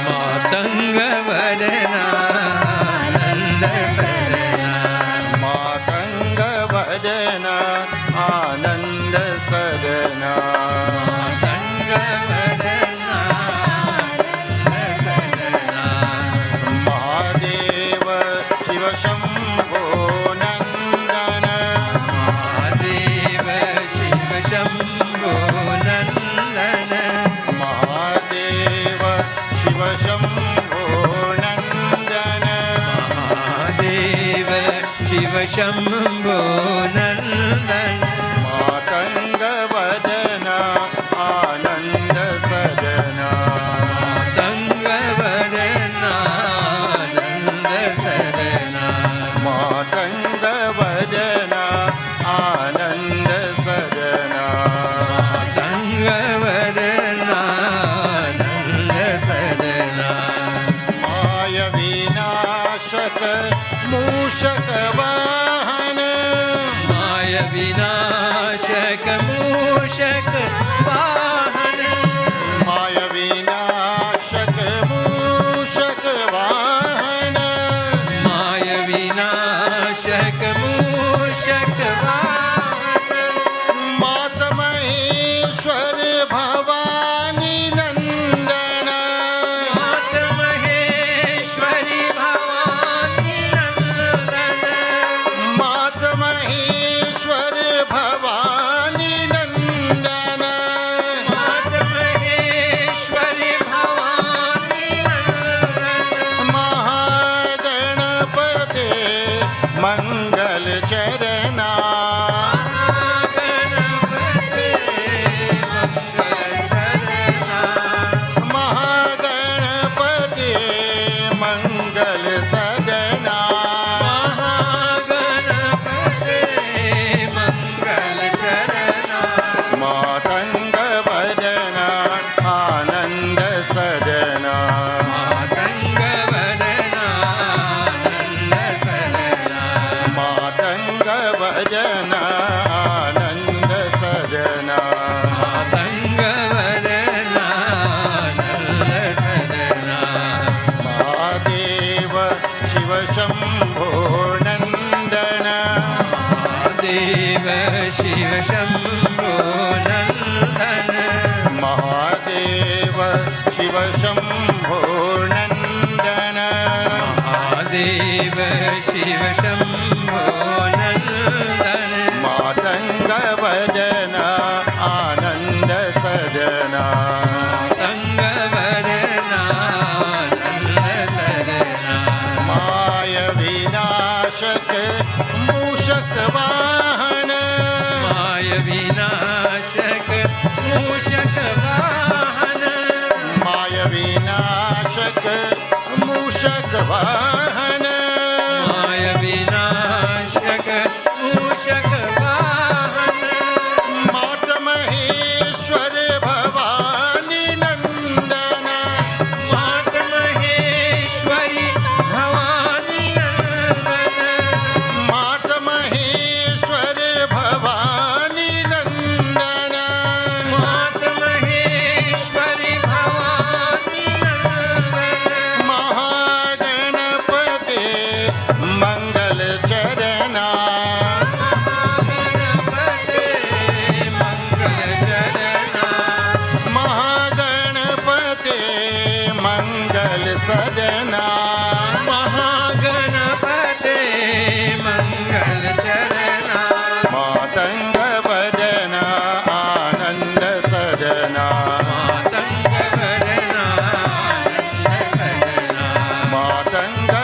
मातंग वदना आनंद सदना, मातंग वदना आनंद सदना, मातंग वदना आनंद सदना, महादेव शिव शंभो नंदन, महादेव शिव शंभो नंदन, महादेव शिव शंभो नंदन, महादेव शिव शंभो नंदन, मातंग वदना आनंद सदना, मातंग वदना आनंद सदना, मातंग वदना आनंद सदना, मातंग वदना आनंद सदना, my विनाशक मूषक वाहन, my विनाशक मूषक वाहन, माय विनाशक मूषक वाहन, माय विनाशक मूषक वाहन, मात महेश्वर भवानी नंदन, मात महेश्वरी भवानी नंदन, मात महेश्वर भवानी नंदन, मात महेश्वरी भवानी नंदन, महागणपते मंगल चरणा, गणपते मंगल सदना, महागणपते मंगल सदना, महागणपते मंगल सदना, मातंग वदना आनंद सदना, मातंग वदना आनंद सदना, मातंग वदना आनंद सदना, मातंग वदना आनंद सदना, महादेव शिव शंभो नंदन, महादेव शिव शंभो नंदन, महादेव शिव शंभो नंदन, महादेव शिव शंभो नंदन, मातंग वदना आनंद सदना, मातंग वदना आनंद सदना, माय विनाशक मूषक वाहन, माय विनाशक मूषक वाहन, माय विनाशक मूषक वाहन, माय विनाशक मूषक वाहन, मात महेश्वर भवानी नंदन, मात महेश्वरी भवानी नंदन, मात महेश्वर भवानी नंदन, मात महेश्वरी भवानी नंदन, महागणपते मंगल चरणा, गणपते मंगल चरणा, महागणपते मंगल सदना, महागणपते मंगल चरणा, मातंग वदना आनंद सदना, मातंग वदना आनंद सदना, मातंग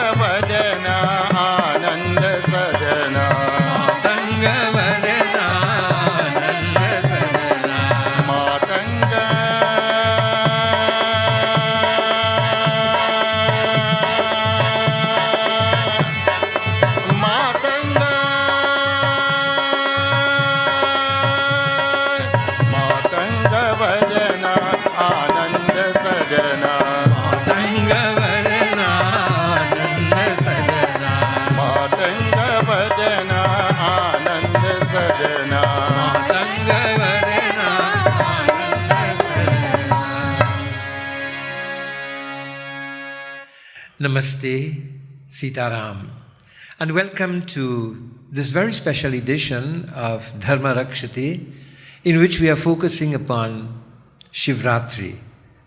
वदना आनंद सदना, मातंग वदना आनंद सदना, Matang Namaste, Sitaram, and welcome to this very special edition of Dharma Rakshati, in which we are focusing upon Shivratri,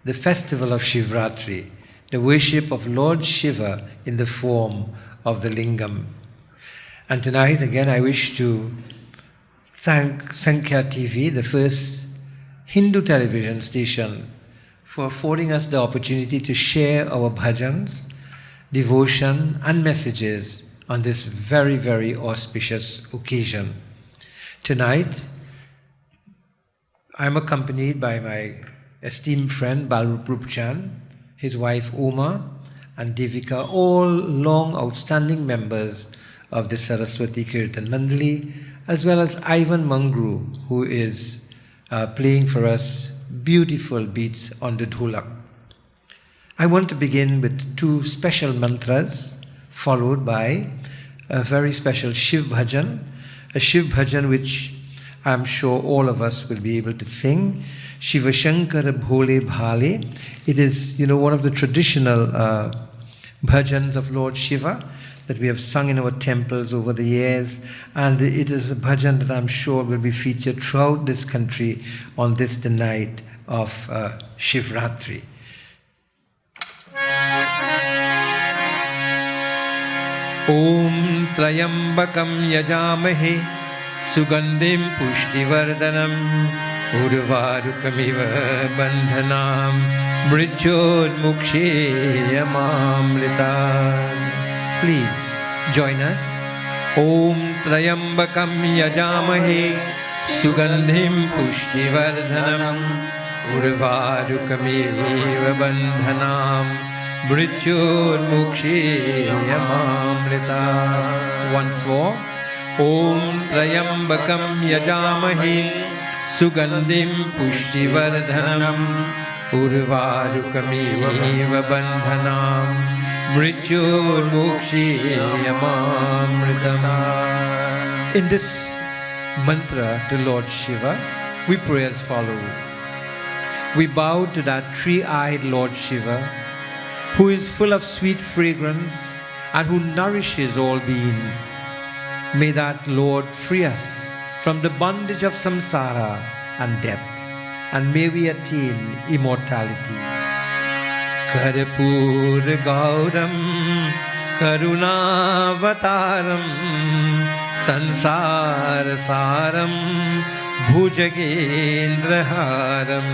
the festival of Shivratri, the worship of Lord Shiva in the form of the Lingam. And tonight, again, I wish to thank Sankhya TV, the first Hindu television station, for affording us the opportunity to share our bhajans, devotion and messages on this very, very auspicious occasion. Tonight, I am accompanied by my esteemed friend Rambachan, his wife Uma and Devika, all long outstanding members of the Saraswati Kirtan Mandali, as well as Ivan Mangru, who is playing for us beautiful beats on the dholak. I want to begin with two special mantras, followed by a very special Shiv bhajan, a Shiv bhajan which I'm sure all of us will be able to sing. Shiva Shankara Bhole Bhale. It is, one of the traditional bhajans of Lord Shiva that we have sung in our temples over the years, and it is a bhajan that I'm sure will be featured throughout this country on the night of Shivratri. Om Trayambakam Yajamahe Sugandhim Pushtivardhanam Urvarukamiva Bandhanam Mrityodmuksheyamamritam. Please join us. Om Trayambakam Yajamahe Sugandhim Pushtivardhanam Urvarukamiva Bandhanam Mrityodmuksheyamamrita. Once more. Om Trayambakam Yajamahe Sugandhim Pushtivardhanam Urvarukamiva Bandhanam Mrityodmuksheyamamritam. In this mantra to Lord Shiva, we pray as follows. We bow to that three-eyed Lord Shiva, who is full of sweet fragrance and who nourishes all beings. May that Lord free us from the bondage of samsara and death, and may we attain immortality. Karpur Gauram Karunavataram Sansar Saram Bhujagendraharam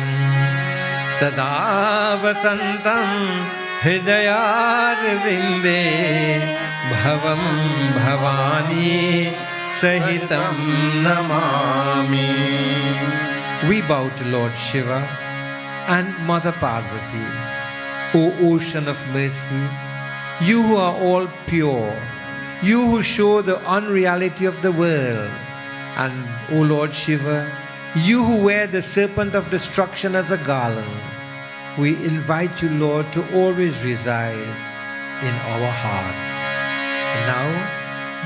Sada Vasantam Hridayar Vinde Bhavam Bhavani Sahitam Namami. We bow to Lord Shiva and Mother Parvati. O ocean of mercy, you who are all pure, you who show the unreality of the world, and O Lord Shiva, you who wear the serpent of destruction as a garland, we invite you, Lord, to always reside in our hearts. And now,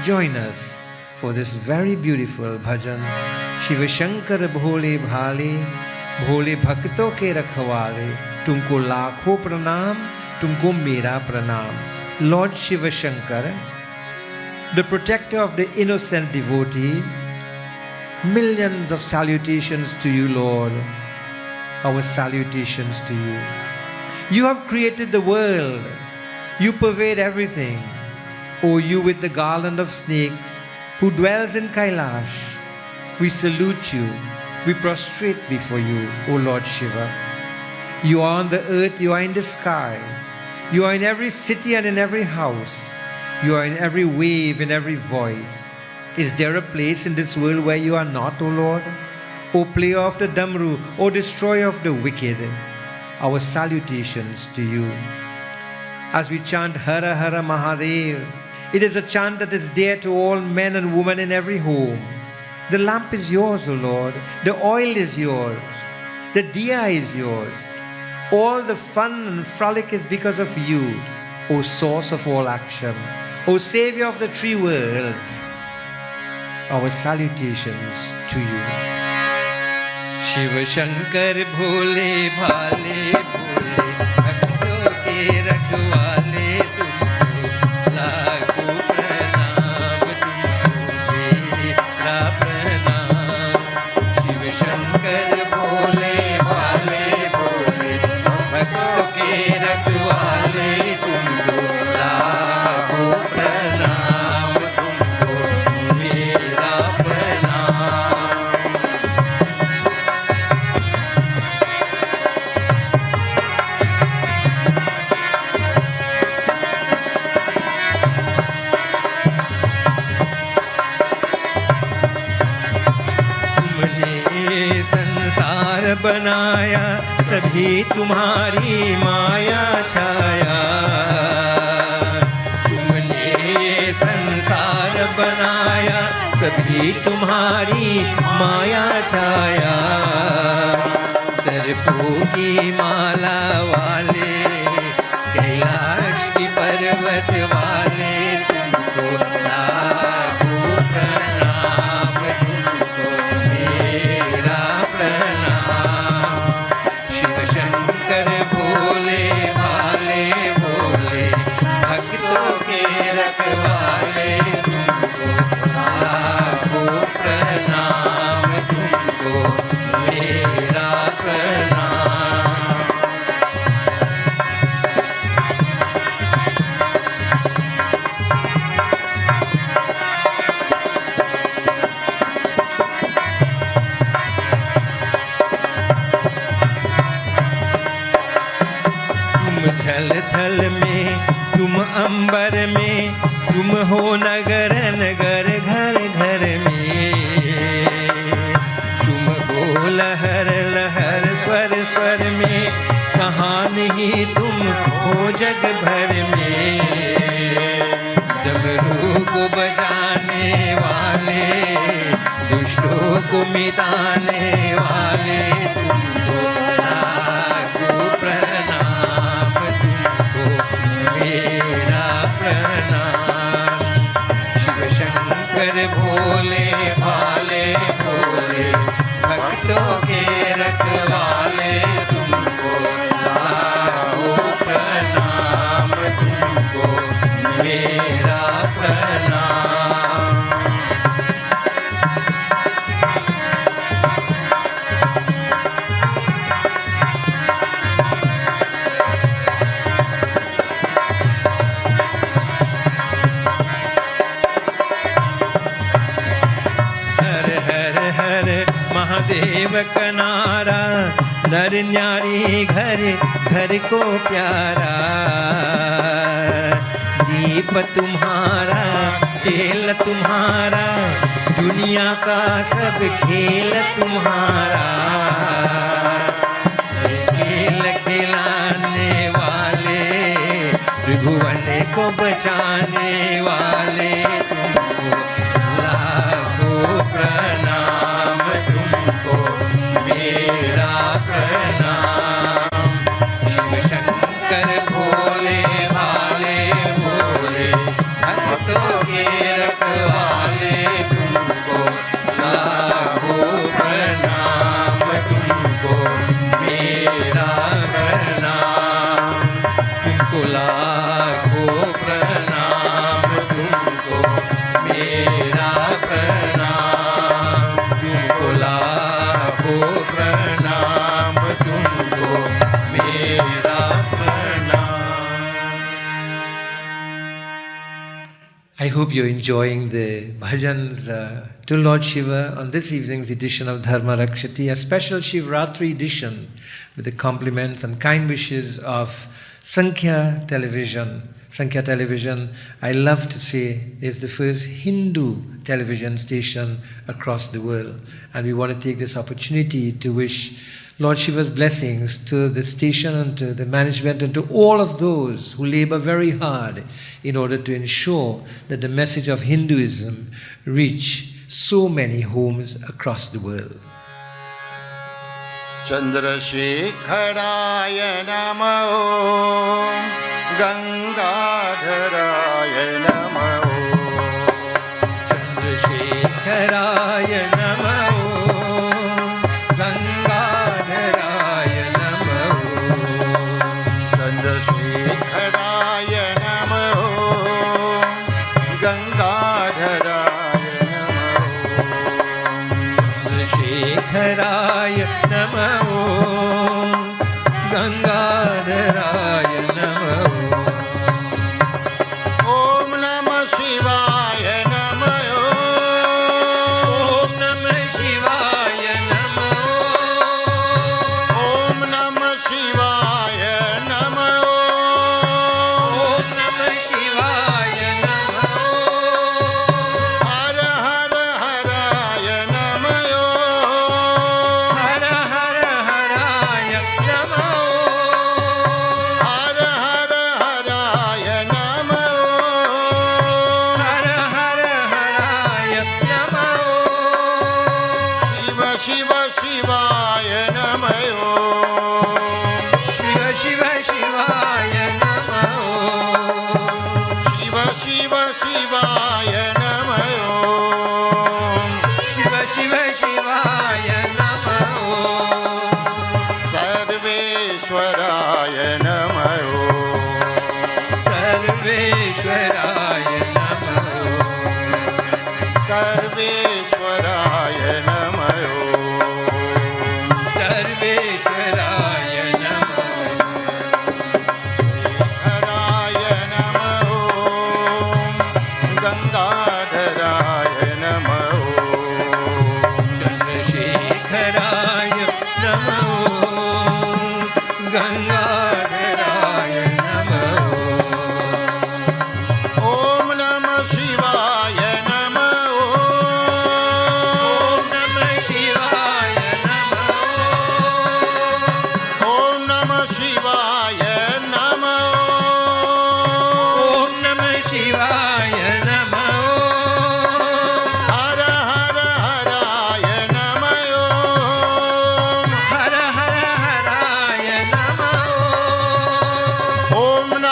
join us for this very beautiful bhajan, Shiva Shankara Bhole Bhale, Bhole Bhakto ke Rakhwale, Tumko Lakho Pranam, Tumko Mera Pranam. Lord Shiva Shankara, the protector of the innocent devotees, millions of salutations to you, Lord. Our salutations to you. You have created the world. You pervade everything. O you with the garland of snakes, who dwells in Kailash, we salute you. We prostrate before you, O Lord Shiva. You are on the earth, you are in the sky. You are in every city and in every house. You are in every wave, in every voice. Is there a place in this world where you are not, O Lord? O player of the Damru, O destroyer of the wicked, our salutations to you. As we chant Hara Hara Mahadev, it is a chant that is dear to all men and women in every home. The lamp is yours, O Lord. The oil is yours. The diya is yours. All the fun and frolic is because of you, O source of all action, O Savior of the three worlds. Our salutations to you. Shiva Shankar Bhole Bhale Bhole Bhakto ke Rakhwale वाले तुमको लाखों प्रणाम, तुमको मेरा प्रणाम। तुमने संसार बनाया, सभी तुम्हारी माया छाया। तुमने संसार बनाया, सभी तुम्हारी माया छाया। सर्पों की माला वाले, कैलाश पर्वत वाले, तुमको लाखों प्रणाम, तुमको मेरा प्रणाम। शिव शंकर भोले भाले भोले, भक्तों के रखवाले, तुमको लाखों प्रणाम, तुमको मेरा प्रणाम। थल थल में, तुम अंबर में, तुम हो नगर नगर घर घर में। तुम हो लहर लहर स्वर स्वर में, कहाँ नहीं तुम हो जग भर में। डमरू को बजाने वाले, दुष्टों को मिटाने वाले, तुमको लाखों प्रणाम, तुमको मेरा प्रणाम। शिव शंकर भोले भाले भोले, भक्तों के रखवाले, तुमको लाखों प्रणाम, तुमको मेरा प्रणाम। महादेव का नारा, नर न्यारी घर घर को प्यारा। दीप तुम्हारा, तेल तुम्हारा, दुनिया का सब खेल तुम्हारा। खेल खिलाने वाले, त्रिभुवन को बचाने वाले, तुमको लाखों प्रणाम, तुमको मेरा प्रणाम। शिव शंकर भोले भाले भोले, भक्तों के रखवाले, तुमको लाखों प्रणाम, तुमको मेरा प्रणाम। तुमको लाखों प्रणाम, तुमको मेरा प्रणाम। तुमको लाखों प्रणाम, तुमको मेरा प्रणाम। I hope you're enjoying the bhajans to Lord Shiva on this evening's edition of Dharma Rakshati, a special Shivratri edition with the compliments and kind wishes of Sankhya television. Sankhya television, I love to say, is the first Hindu television station across the world. And we want to take this opportunity to wish Lord Shiva's blessings to the station and to the management and to all of those who labor very hard in order to ensure that the message of Hinduism reach so many homes across the world. चंद्रशेखराय नमः, गंगाधराय नमः। चंद्रशेखराय नमः, गंगाधराय नमः। चंद्रशेखराय नमः, गंगाधराय नमः। चंद्रशेखराय नमः, गंगाधराय नमः।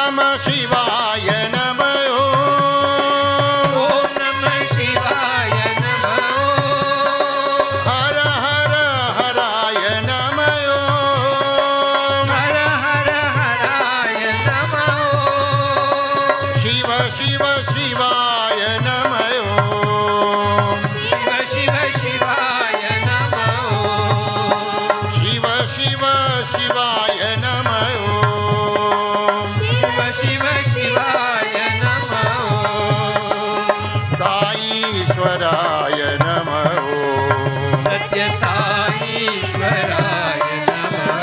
नमः शिवाय नमः ओम नमः शिवाय नमः हर हर हराय नमः हर हर हराय नमः शिव शिव शिवाय नमः शिव शिव शिवाय नमः शिव शिव शिवाय नमः शिव शिव शिवाय नमः साईश्वराय नमः सत्य साईश्वराय नमः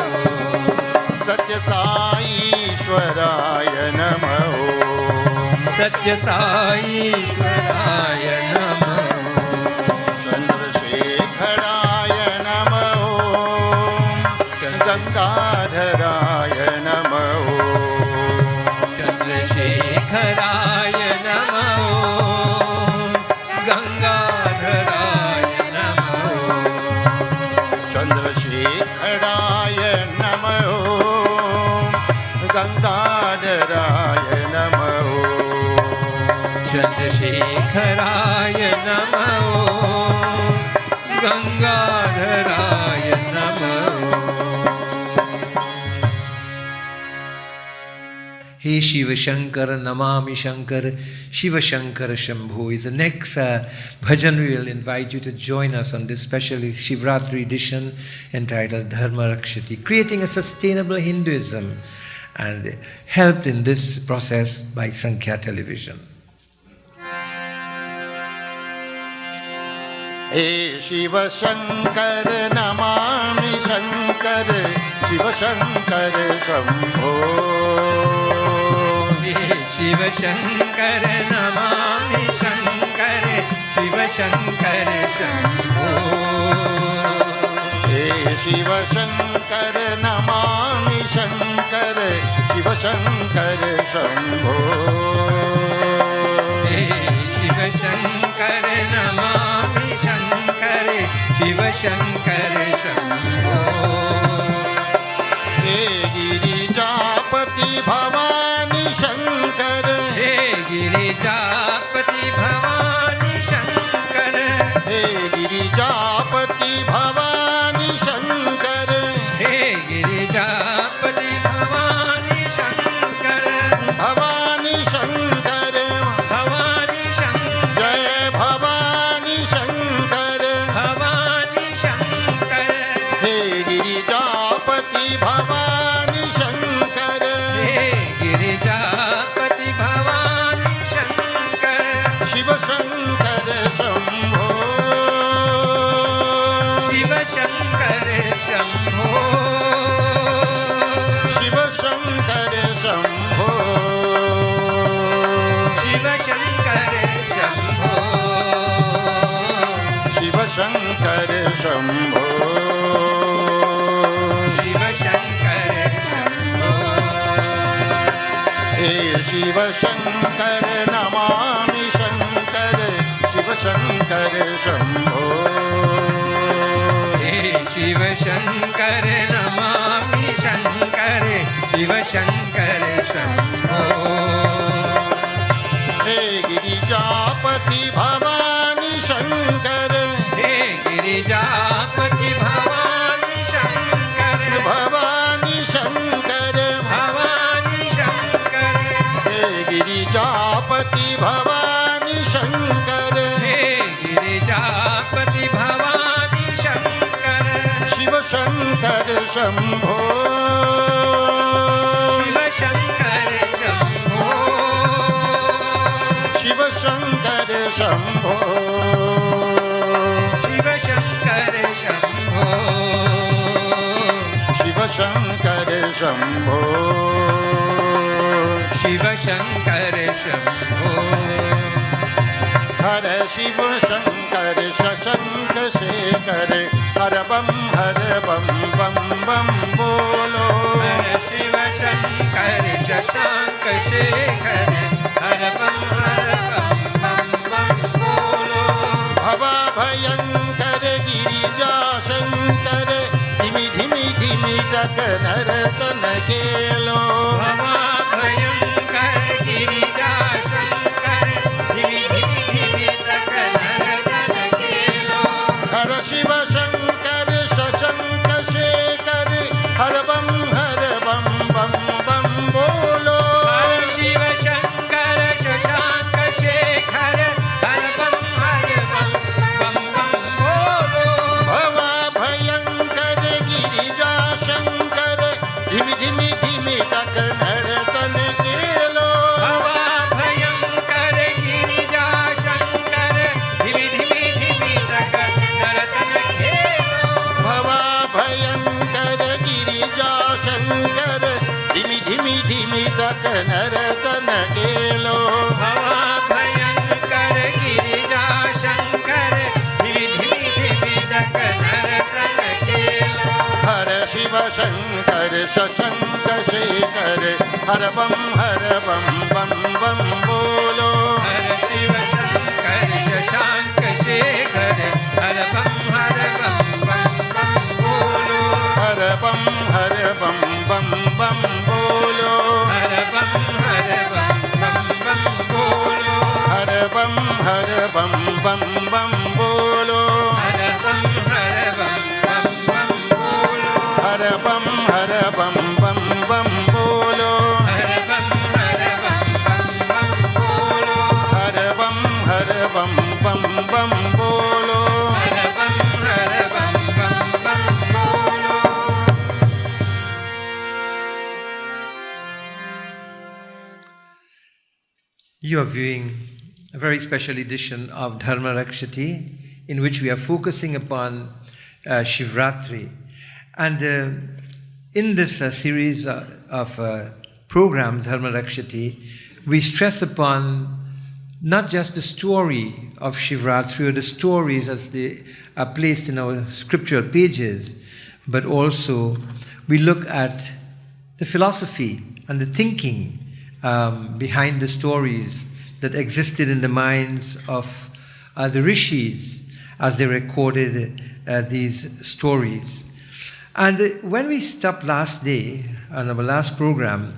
सत्य साईश्वराय नमः सत्य साईश्वराय नमः चंद्रशेखराय नमः गंगाधराय नमः चंद्रशेखराय नमः गंगाधराय नमः चंद्रशेखराय नमः गंगाधराय नमः चंद्रशेखराय नमः गंगाधराय नमः He Shiva Shankar Namami Shankar Shiva Shankar Shambhu is the next bhajan. We will invite you to join us on this special Shivratri edition entitled Dharma Rakshati, creating a sustainable Hinduism, and helped in this process by Sankhya television. हे शिव शंकर नमामि शंकर शिव शंकर शंभो शिव शंकर नमामि शंकर शिव शंकर शंभो हे शिव शंकर नमामि शंकर शिव शंकर शंभो शिव शंकर नमामि शंकर शिव शंकर शंभो हे गिरिजापति भवानी शंकर हे गिरिजापति भवानी शंकर हे गिरिजापति भवानी शंकर हे गिरिजापति भवानी शंकर भवानी शंकर भवानी शंकर जय भवानी शंकर भवानी शंकर हे गिरिजापति भवानी शंकर हे गिरिजापति भवानी शंकर शिव शंकर शंभो शिव शंकर शंभो शिव शंकर शंभो शिव शंकर शंभो शिव शंकर शंभो शिव शंकर शंभो हे शिव शंकर नमामि शंकर शिव शंकर शंभो हे शिव शंकर नमामि शंकर शिव शंकर शंभो हे गिरिजापति भवानी शंकर हे गिरिजापति भवानी शंकर भवानी शंकर भवानी शंकर हे गिरिजापति भवानी शंकर हे गिरिजापति भवानी शंकर शिव शंकर शंभो शिव शंकर शंभो शिव शंकर शंभो शिव शंकर शंभो शिव शंकर शंभो शिव शंकर शंभो हर शिव शंकर शशंक शेखर हर बम बम बम बोलो हर शिव शंकर शशांक शेखर हर बम बोलो भवा भयंकर गिरिजा शंकर धिमि धिमि धिमि टक नर्तन खेलो भवा भयंकर शशांक नर्तन केलो भवाभयंकर गिरिजा शंकर विधि विविधक नर्तन केलो हर शिव शंकर शशंक शेखर हर बम बम बम बोलो हर शिव शंकर शशांक शेखर हर बम बम बोलो हर बम बम बम बोलो हर बम बम बोलो हर बम बम बम बोलो हर बम बम बोलो हर बम बम बम बोलो हर बम बम बोलो हर बम बम बम बोलो हर बम बम बोलो. You are viewing a very special edition of Dharma Rakshati, in which we are focusing upon Shivratri. And in this series of programs, Dharma Rakshati, we stress upon not just the story of Shivratri or the stories as they are placed in our scriptural pages, but also we look at the philosophy and the thinking behind the stories that existed in the minds of the rishis as they recorded these stories. And when we stopped last day, on our last program,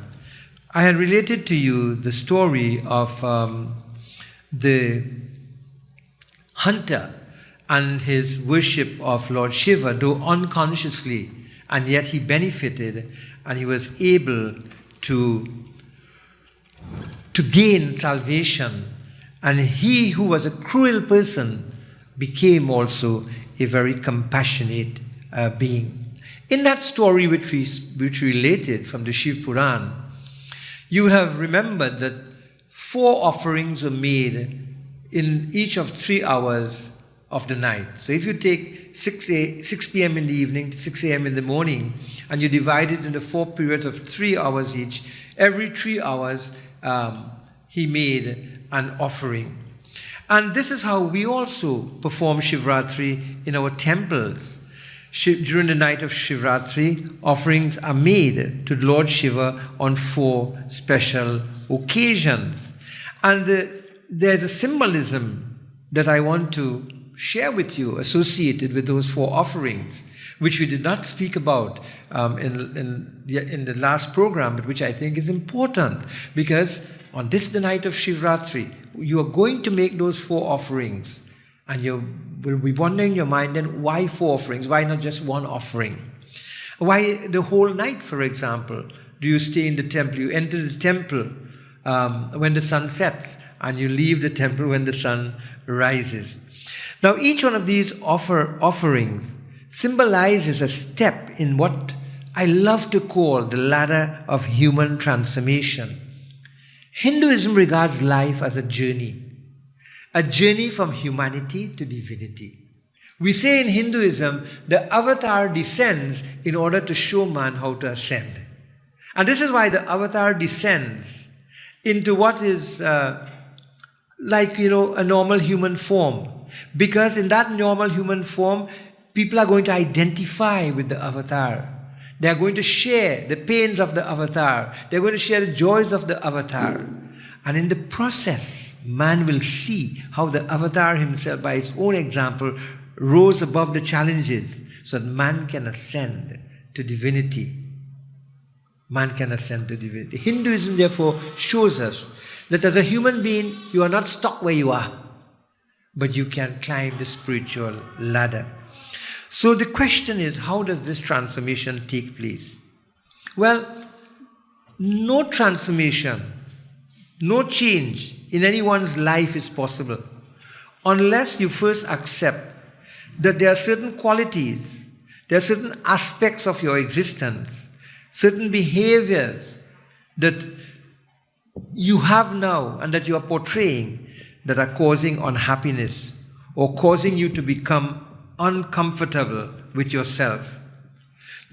I had related to you the story of the hunter and his worship of Lord Shiva, though unconsciously, and yet he benefited and he was able to gain salvation. And he who was a cruel person became also a very compassionate being. In that story which we related from the Shiv Puran, you will have remembered that 4 offerings were made in each of 3 hours of the night. So if you take 6 p.m. in the evening to 6 a.m. in the morning, and you divide it into 4 periods of 3 hours each, every 3 hours he made an offering. And this is how we also perform Shivratri in our temples. During the night of Shivratri, offerings are made to Lord Shiva on 4 special occasions. And there's a symbolism that I want to share with you associated with those 4 offerings, which we did not speak about in the last program, but which I think is important, because on this, the night of Shivratri, you are going to make those 4 offerings, and you will be wondering in your mind, then why 4 offerings? Why not just 1 offering? Why the whole night, for example? Do you stay in the temple? You enter the temple when the sun sets, and you leave the temple when the sun rises. Now, each one of these offerings symbolizes a step in what I love to call the ladder of human transformation. Hinduism regards life as a journey from humanity to divinity. We say in Hinduism, the avatar descends in order to show man how to ascend. And this is why the avatar descends into what is like, a normal human form. Because in that normal human form, people are going to identify with the avatar. They are going to share the pains of the avatar. They are going to share the joys of the avatar. And in the process, man will see how the avatar himself, by his own example, rose above the challenges so that man can ascend to divinity. Man can ascend to divinity. Hinduism, therefore, shows us that as a human being, you are not stuck where you are, but you can climb the spiritual ladder. So the question is, how does this transformation take place? Well, no transformation, no change in anyone's life is possible unless you first accept that there are certain qualities, there are certain aspects of your existence, certain behaviors that you have now and that you are portraying that are causing unhappiness or causing you to become uncomfortable with yourself.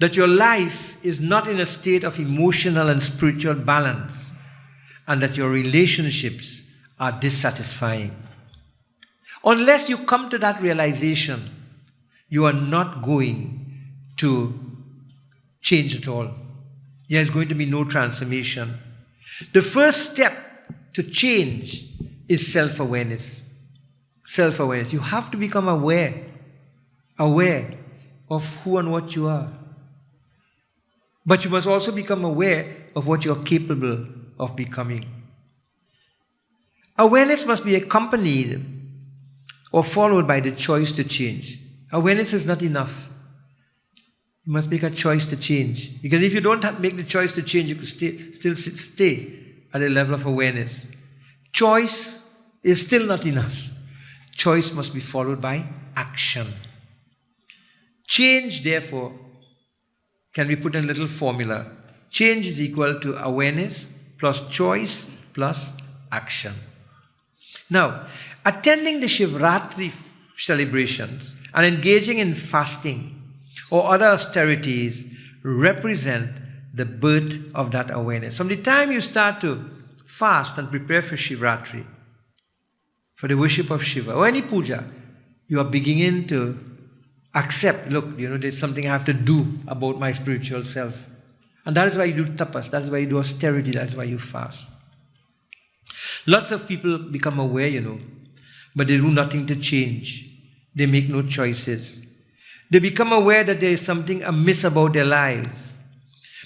That your life is not in a state of emotional and spiritual balance. and that your relationships are dissatisfying. Unless you come to that realization, you are not going to change at all. There is going to be no transformation. The first step to change is self-awareness. Self-awareness. You have to become aware of who and what you are. But you must also become aware of what you are capable of becoming. Awareness must be accompanied or followed by the choice to change. Awareness is not enough. You must make a choice to change. Because if you don't make the choice to change, you could still stay at a level of awareness. Choice is still not enough. Choice must be followed by action. Change, therefore, can be put in a little formula. Change is equal to awareness plus choice plus action. Now, attending the Shivratri celebrations and engaging in fasting or other austerities represent the birth of that awareness. From the time you start to fast and prepare for Shivratri, for the worship of Shiva, or any puja, you are beginning to accept, look, there's something I have to do about my spiritual self. And that is why you do tapas, that is why you do austerity, that is why you fast. Lots of people become aware, but they do nothing to change. They make no choices. They become aware that there is something amiss about their lives.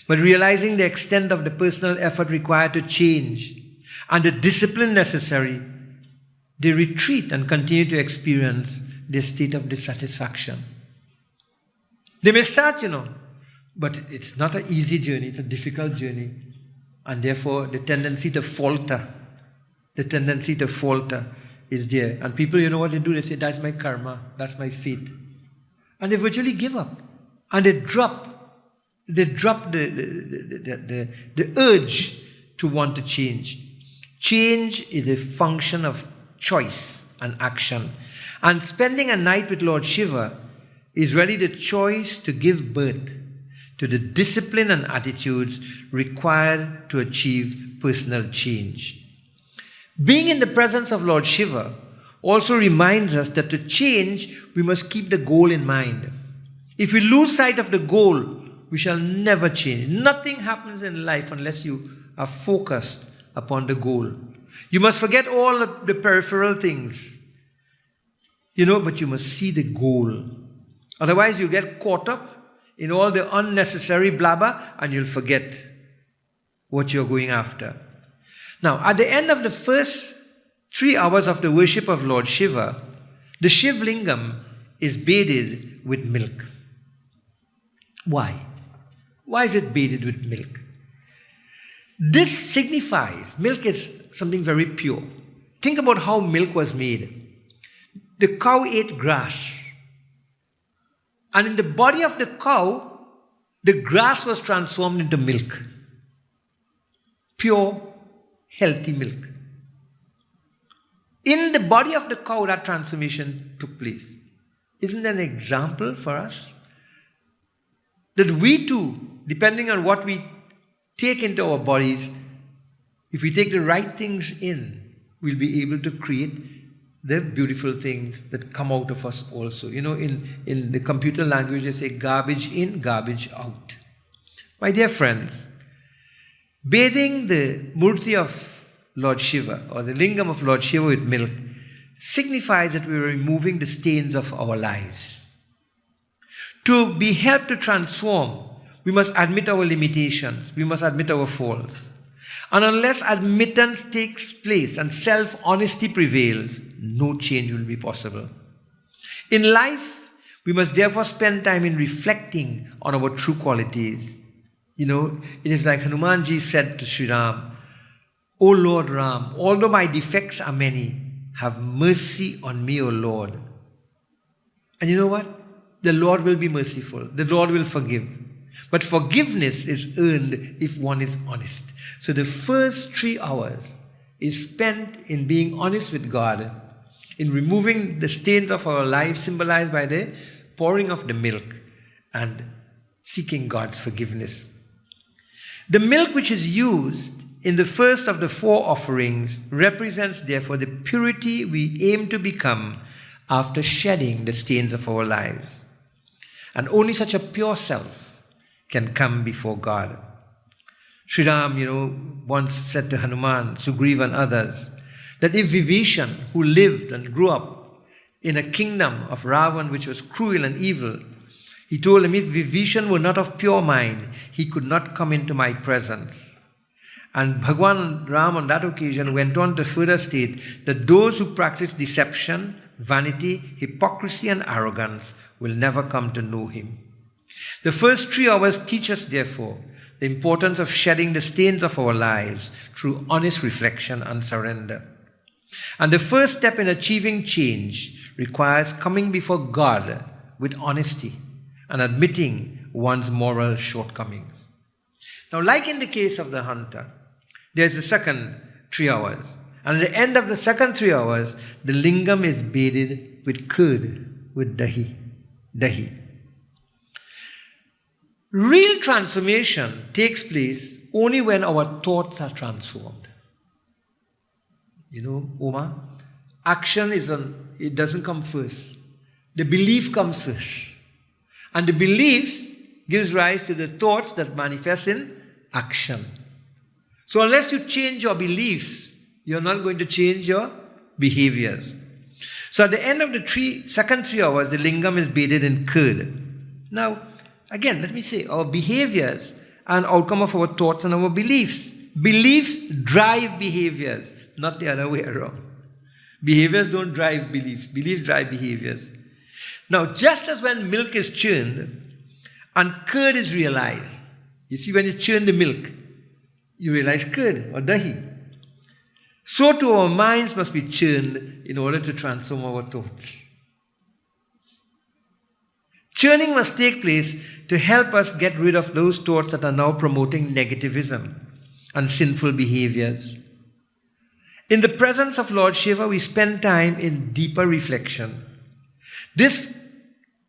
But realizing the extent of the personal effort required to change and the discipline necessary, they retreat and continue to experience this state of dissatisfaction. They may start, but it's not an easy journey, it's a difficult journey. And therefore, the tendency to falter is there. And people, what they do? They say, that's my karma, that's my fate. And they virtually give up. And they drop the urge to want to change. Change is a function of choice and action. And spending a night with Lord Shiva is really the choice to give birth to the discipline and attitudes required to achieve personal change. Being in the presence of Lord Shiva also reminds us that to change, we must keep the goal in mind. If we lose sight of the goal, we shall never change. Nothing happens in life unless you are focused upon the goal. You must forget all the peripheral things, but you must see the goal. Otherwise, you get caught up in all the unnecessary blabber and you'll forget what you're going after. Now, at the end of the first 3 hours of the worship of Lord Shiva, the Shiv Lingam is bathed with milk. Why? Why is it bathed with milk? This signifies, milk is something very pure. Think about how milk was made. The cow ate grass. And in the body of the cow, the grass was transformed into milk. Pure, healthy milk. In the body of the cow, that transformation took place. Isn't that an example for us? That we too, depending on what we take into our bodies, if we take the right things in, we'll be able to create the beautiful things that come out of us also. In the computer language, they say garbage in, garbage out. My dear friends, bathing the murti of Lord Shiva or the lingam of Lord Shiva with milk signifies that we are removing the stains of our lives. To be helped to transform, we must admit our limitations. We must admit our faults. And unless admittance takes place and self-honesty prevails, no change will be possible. In life, we must therefore spend time in reflecting on our true qualities. It is like Hanumanji said to Sri Ram, O Lord Ram, although my defects are many, have mercy on me, O Lord. And you know what? The Lord will be merciful. The Lord will forgive. But forgiveness is earned if one is honest. So the first 3 hours is spent in being honest with God, in removing the stains of our lives symbolized by the pouring of the milk and seeking God's forgiveness. The milk which is used in the first of the 4 offerings represents therefore the purity we aim to become after shedding the stains of our lives. And only such a pure self can come before God. Sri Ram, once said to Hanuman, Sugriva and others, that if Vibhishan, who lived and grew up in a kingdom of Ravan which was cruel and evil, he told him, if Vibhishan were not of pure mind, he could not come into my presence. And Bhagwan Ram on that occasion went on to further state that those who practice deception, vanity, hypocrisy and arrogance will never come to know him. The first 3 hours teach us, therefore, the importance of shedding the stains of our lives through honest reflection and surrender. And the first step in achieving change requires coming before God with honesty and admitting one's moral shortcomings. Now, like in the case of the hunter, there's the second 3 hours. And at the end of the second 3 hours, the lingam is bathed with curd, with dahi. Real transformation takes place only when our thoughts are transformed. Oma, action it doesn't come first. The belief comes first. And the beliefs gives rise to the thoughts that manifest in action. So unless you change your beliefs, you're not going to change your behaviors. So at the end of the second 3 hours, the lingam is bathed in curd. Now, again, let me say, our behaviors are an outcome of our thoughts and our beliefs. Beliefs drive behaviors, not the other way around. Behaviors don't drive beliefs. Beliefs drive behaviors. Now, just as when milk is churned and curd is realized, you see, when you churn the milk, you realize curd or dahi. So too our minds must be churned in order to transform our thoughts. Churning must take place to help us get rid of those thoughts that are now promoting negativism and sinful behaviors. In the presence of Lord Shiva, we spend time in deeper reflection. This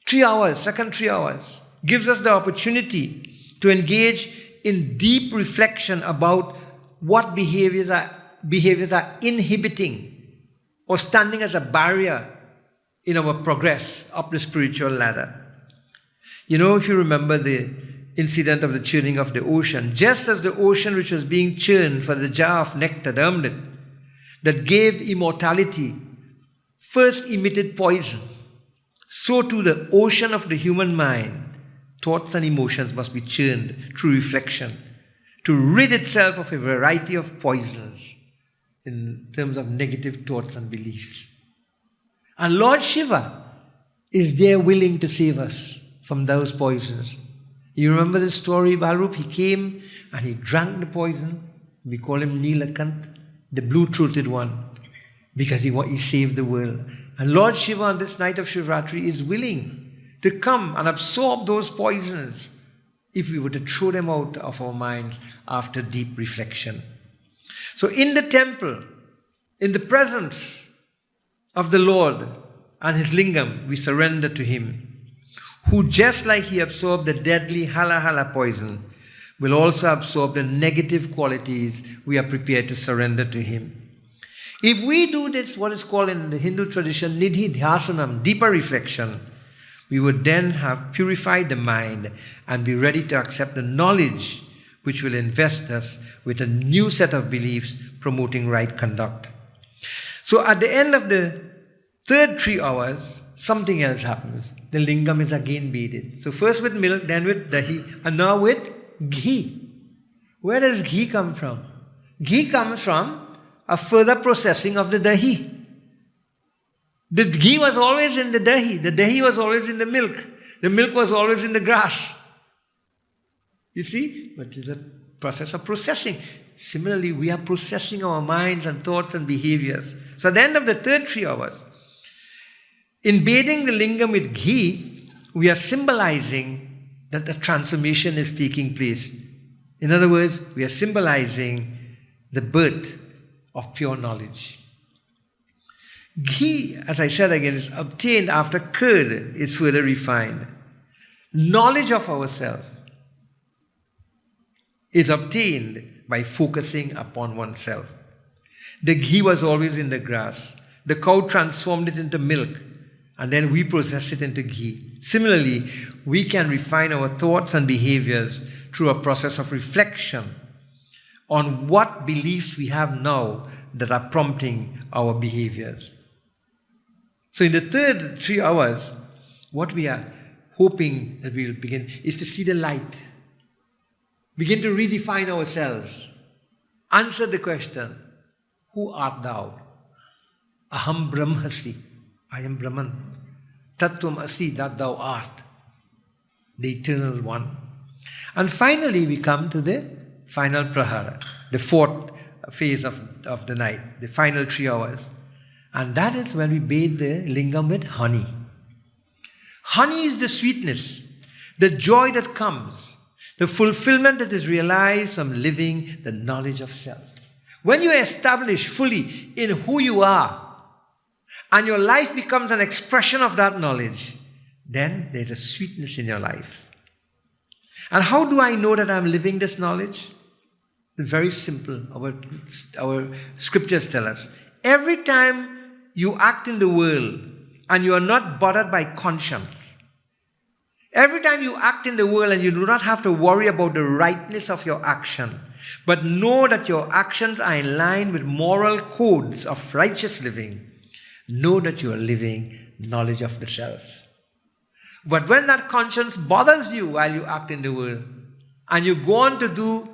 3 hours, second 3 hours, gives us the opportunity to engage in deep reflection about what behaviors are inhibiting or standing as a barrier in our progress up the spiritual ladder. If you remember the incident of the churning of the ocean, just as the ocean which was being churned for the jar of nectar, the amrit, that gave immortality, first emitted poison, so too the ocean of the human mind, thoughts and emotions must be churned through reflection to rid itself of a variety of poisons in terms of negative thoughts and beliefs. And Lord Shiva is there willing to save us from those poisons. You remember the story, Balrup? He came and he drank the poison. We call him Nilakant, the blue-throated one, because he saved the world. And Lord Shiva on this night of Shivratri is willing to come and absorb those poisons if we were to throw them out of our minds after deep reflection. So in the temple, in the presence of the Lord and his lingam, we surrender to him, who just like he absorbed the deadly hala poison, will also absorb the negative qualities we are prepared to surrender to him. If we do this, what is called in the Hindu tradition, nidhi dhyasanam, deeper reflection, we would then have purified the mind and be ready to accept the knowledge which will invest us with a new set of beliefs promoting right conduct. So at the end of the third 3 hours, something else happens. The lingam is again bathed. So first with milk, then with dahi, and now with ghee. Where does ghee come from? Ghee comes from a further processing of the dahi. The ghee was always in the dahi was always in the milk was always in the grass. You see? But it's a process of processing. Similarly, we are processing our minds and thoughts and behaviors. So at the end of the third 3 hours, in bathing the lingam with ghee, we are symbolizing that the transformation is taking place. In other words, we are symbolizing the birth of pure knowledge. Ghee, as I said again, is obtained after curd is further refined. Knowledge of ourselves is obtained by focusing upon oneself. The ghee was always in the grass. The cow transformed it into milk, and then we process it into ghee. Similarly, we can refine our thoughts and behaviors through a process of reflection on what beliefs we have now that are prompting our behaviors. So in the third 3 hours, what we are hoping that we will begin is to see the light. Begin to redefine ourselves. Answer the question, who art thou? Aham Brahmasi. I am Brahman. Tattvam Asi, that thou art. The Eternal One. And finally we come to the final prahara, the fourth phase of the night, the final 3 hours. And that is when we bathe the lingam with honey. Honey is the sweetness, the joy that comes, the fulfillment that is realized from living the knowledge of self. When you are established fully in who you are, and your life becomes an expression of that knowledge, then there's a sweetness in your life. And how do I know that I'm living this knowledge? It's very simple. Our scriptures tell us. Every time you act in the world and you are not bothered by conscience, every time you act in the world and you do not have to worry about the rightness of your action, but know that your actions are in line with moral codes of righteous living, know that you are living knowledge of the self. But when that conscience bothers you while you act in the world, and you go on to do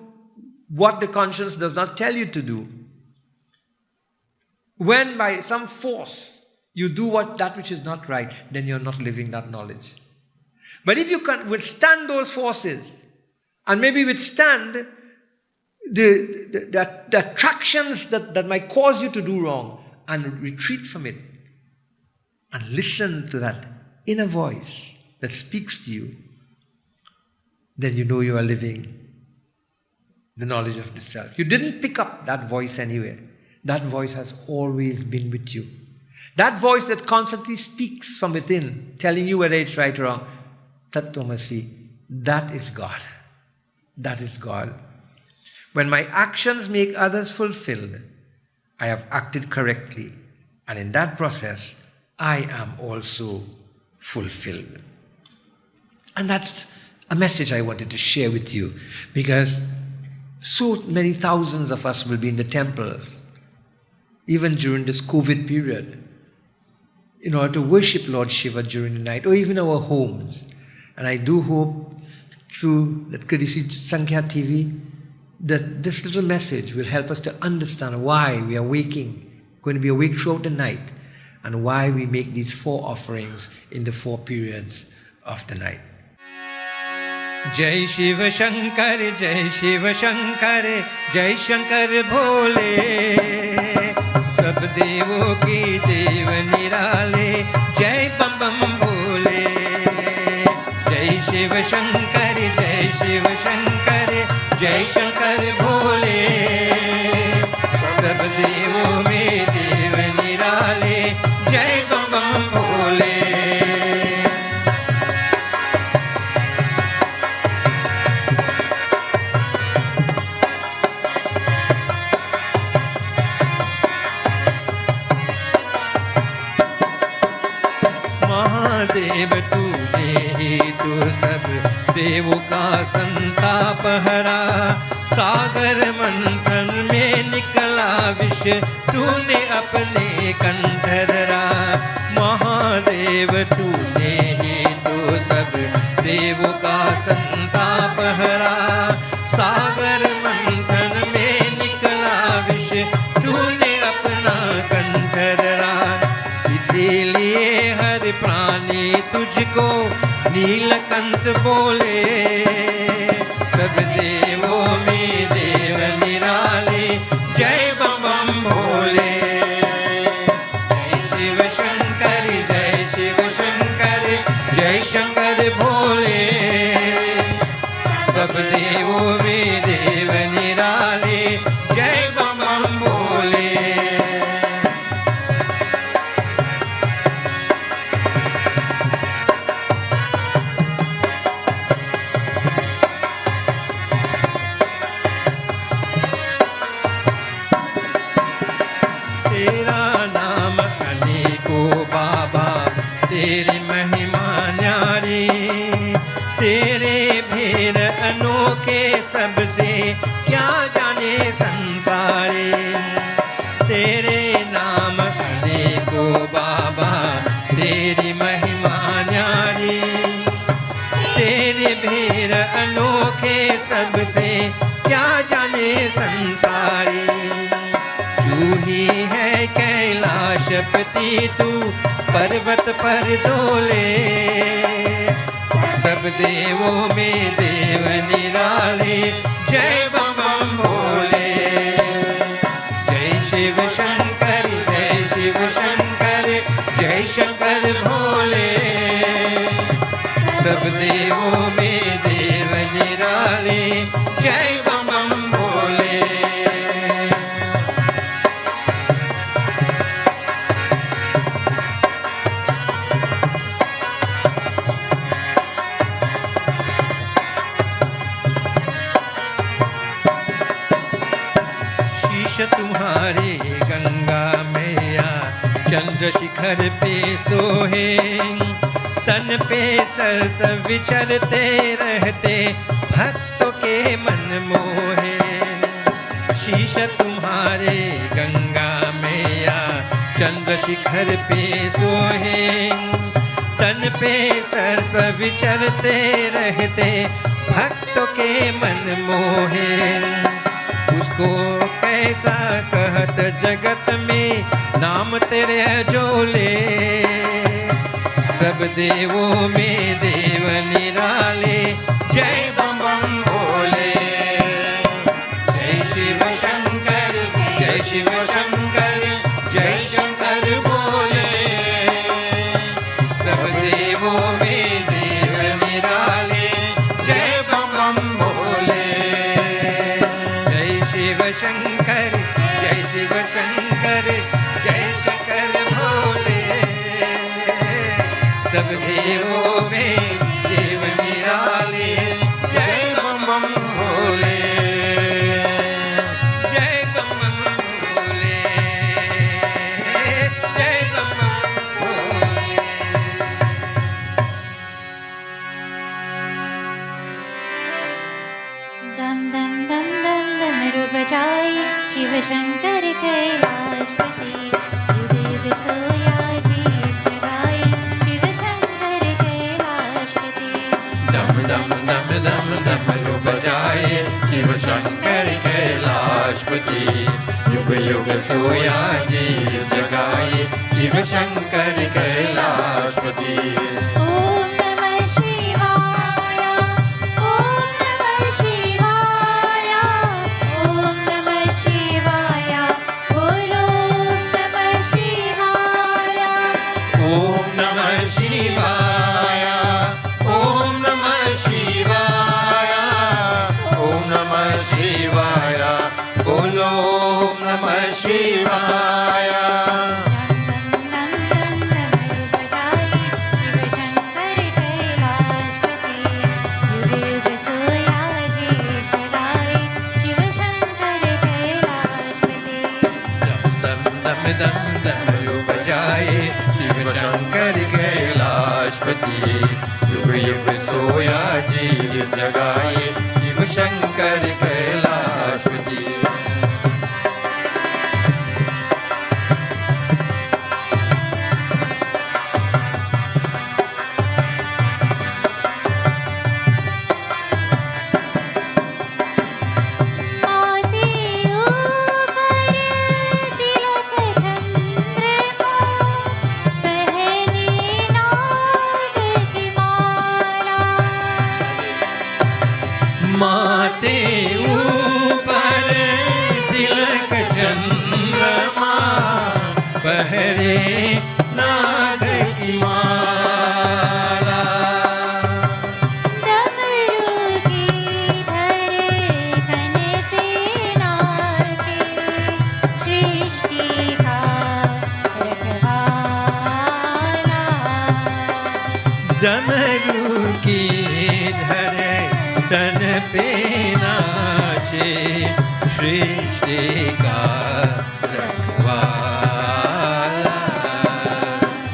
what the conscience does not tell you to do, when by some force you do that which is not right, then you're not living that knowledge. But if you can withstand those forces, and maybe withstand the attractions that might cause you to do wrong, and retreat from it, and listen to that inner voice that speaks to you, then you know you are living the knowledge of the self. You didn't pick up that voice anywhere. That voice has always been with you. That voice that constantly speaks from within, telling you whether it's right or wrong, Tattvamasi, that is God. That is God. When my actions make others fulfilled, I have acted correctly, and in that process, I am also fulfilled. And that's a message I wanted to share with you, because so many thousands of us will be in the temples, even during this COVID period, in order to worship Lord Shiva during the night, or even our homes. And I do hope, through that courtesy Sankhya TV, that this little message will help us to understand why we are going to be awake throughout the night, and why we make these 4 offerings in the 4 periods of the night. जय शिव शंकर जय शंकर भोले, सब देवों की देव निराले, जय बम बम भोले। जय शिव शंकर जय शंकर भोले, सब देवों में देव निराले, जय बम बम भोले। महादेव तूने ही तो सब देवों का संताप हरा, सागर मंथन में निकला विष तूने अपने कंठ धरा। महादेव तूने ही तो सब देवों का संताप हरा, सागर मंथन में निकला विष तूने अपना कंठ धरा। इसीलिए हर प्राणी तुझको नीलकंठ बोले, सब देवों में देव निराले, जय बम बम भोले। जय शिव शंकर जय शंकर भोले, सब देवों में देव निराले, जय बम बम भोले। तेरी महिमा न्यारी, तेरे भेद अनोखे सबसे क्या जाने संसारे। तेरे नाम अनेको बाबा, तेरी महिमा न्यारी, तेरे भेद अनोखे सबसे क्या जाने संसारी। तू ही है कैलाशपति, तू पर्वत पर डोले, सब देवों में देव निराले। जय बम बम भोले, जय शिव शंकर, जय शिव शंकर, जय शंकर भोले। सब देवों में देव निराले। जय बम बम भोले। तुम्हारे गंगा मैया चंद्र शिखर पे सोहे, तन पे सरत विचरते रहते भक्तों के मन मोहे। शीश तुम्हारे गंगा मैया चंद्र शिखर पे सोहे, तन पे सरत विचरते रहते भक्तों के मन मोहे। उसको कैसा कहत जगत में नाम तेरे जोले, सब देवों में देव निराले। जय बम बम भोले, जय शिव शंकर, जय शिव शंकर, जय शंकर भोले। सब देवों में देव निराले। जय बम बम भोले, शिव शंकर, जय शिव शंकर, जय शंकर भोले। सब देवों में देव निराले। जय बम बम भोले, जय बम बम भोले, जय बम बम भोले। दम दम दम दम डमरू बजाए शिव शंकर कैलाशपति, युग युग सोया जीव जगाए शिव शंकर कैलाशपति। दम दम दम दम डमरू बजाए शिव शंकर कैलाशपति, युग युग सोया जीव जगाए शिव शंकर कैलाशपति। ओम नमः शिवाय, ओम नमः शिवाय, ओम नमः शिवाय, बोलो ओम नमः शिवाय। ओम नमः शिवाय, ओम नमः शिवाय, ओम नमः शिवाय, बोलो ओम नमः शिवाय। दम डमरू बजाए शिव शंकर कैलाशपति, युग युग सोया जीव जगाए शिव शंकर कैलाशपति। माते ऊपर तिलक चंद्रमा, पहरे नाग की माला। डमरू की धरे कन पे नाचे, सृष्टि का रखवाला। डमरू की धरे तन पे नाचे, सृष्टि का रखवाला।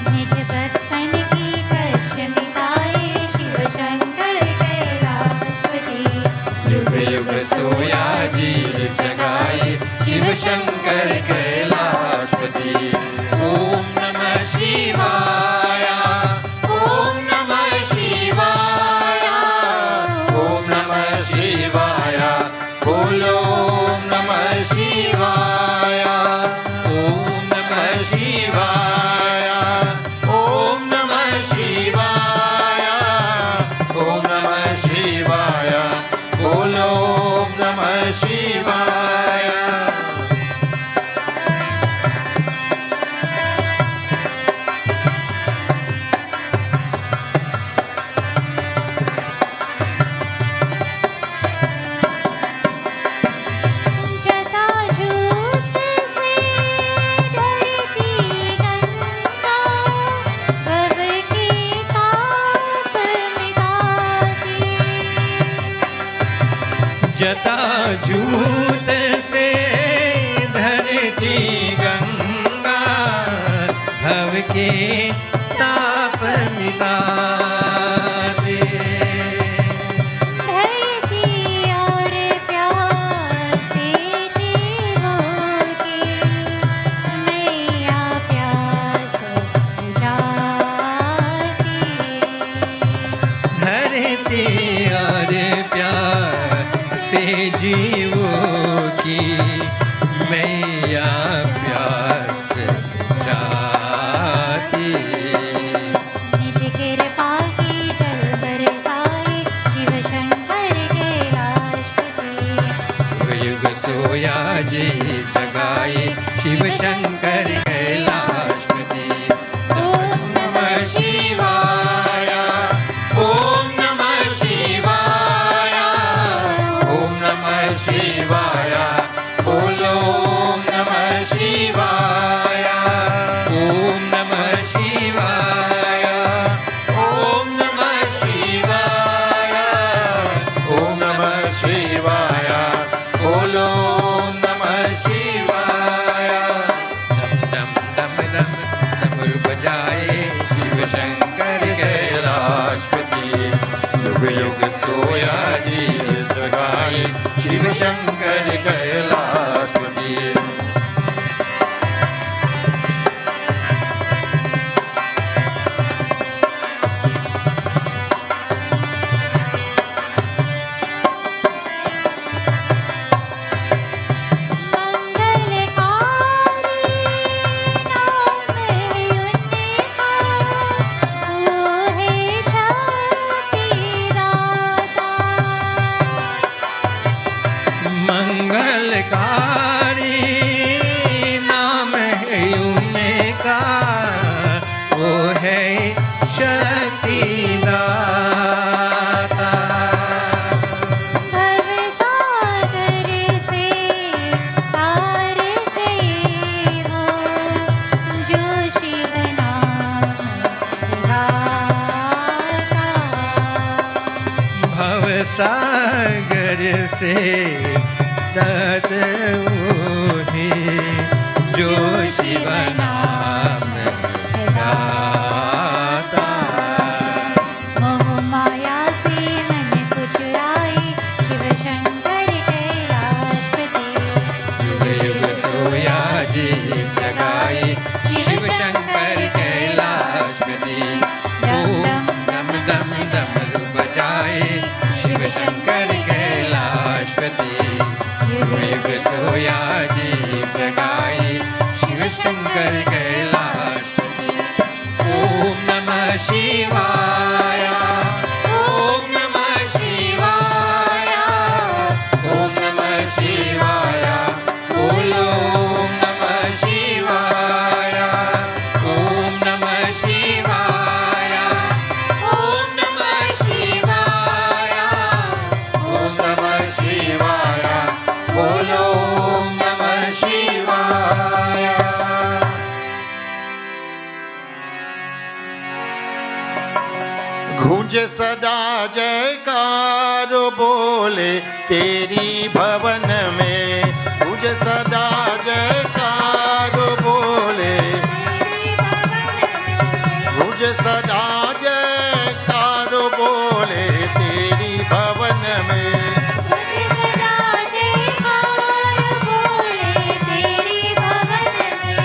निज भक्तन की झूठ से धरती गंगा भव के ताप मिटाते। धरती और प्यासे जीवों की मैया प्यास बुझाती। धरती और प्यासे जीवों की मैया प्यास बुझाती। निज कृपा की जल बरसाए शिव शंकर कैलाशपति। युग युग सोया जी जगाए शिव शंकर कैलाशपति। ओम नमः शिवाय ओम नमः शिवाय ओम नमः शिवाय बोलो ओम नमः शिवाय ओम नमः शिवाय ओम नमः शिवाय ओम नमः शिवाय बोलो ओम नमः शिवाय दम दम दम डमरू बजाए शिव शंकर कैलाशपति। युग युग सोया जी जगाए शिव शंकर कैलाशपति। मंगलकारी नाम है उनका, वो है शक्तिदाता। भवसागर से पार जइबो जो शिव नाम गाता। भवसागर से तत उन्हीं जो शिव नाम गाता। मोह माया से मन को चुराए शिव शंकर कैलाशपति। युग युग सोया जी जगाए शिव शंकर कैलाशपति। ओम दम दम डमरू बजाए शिव शंकर कैलाशपति। युग युग सोया जी जगाए शिव शंकर कैलाशपति। ओम नमः शिवाय ओम नमः शिवाय ओम नमः शिवाय बोलो ओम नमः शिवाय ओम नमः शिवाय ओम नमः शिवाय ओम नमः शिवाय बोलो ओम नमः शिवाय। गूंजे सदा जयकार बोले तेरी भवन में। गूंजे सदा जयकार बोले गूंजे सदा जयकार बोले तेरी भवन में। मुझे सदा जयकार बोले तेरी भवन में।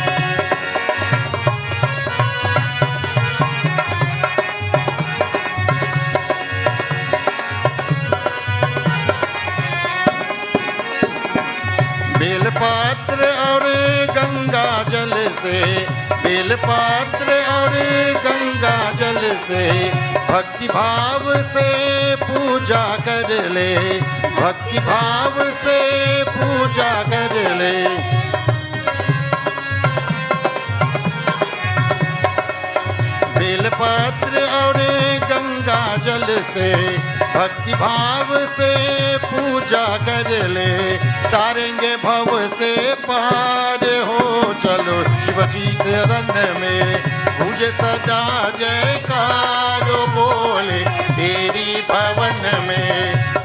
बेलपात्र और गंगा जल से बेलपात्र और गंगा जल से भक्ति भाव से पूजा कर ले। भक्ति भाव से पूजा कर ले। बेलपत्र और गंगा जल से भक्ति भाव से पूजा कर ले। तारेंगे भव से पार हो चलो शिवजी चरण में। मुझे सदा जयकार बोले तेरी भवन में।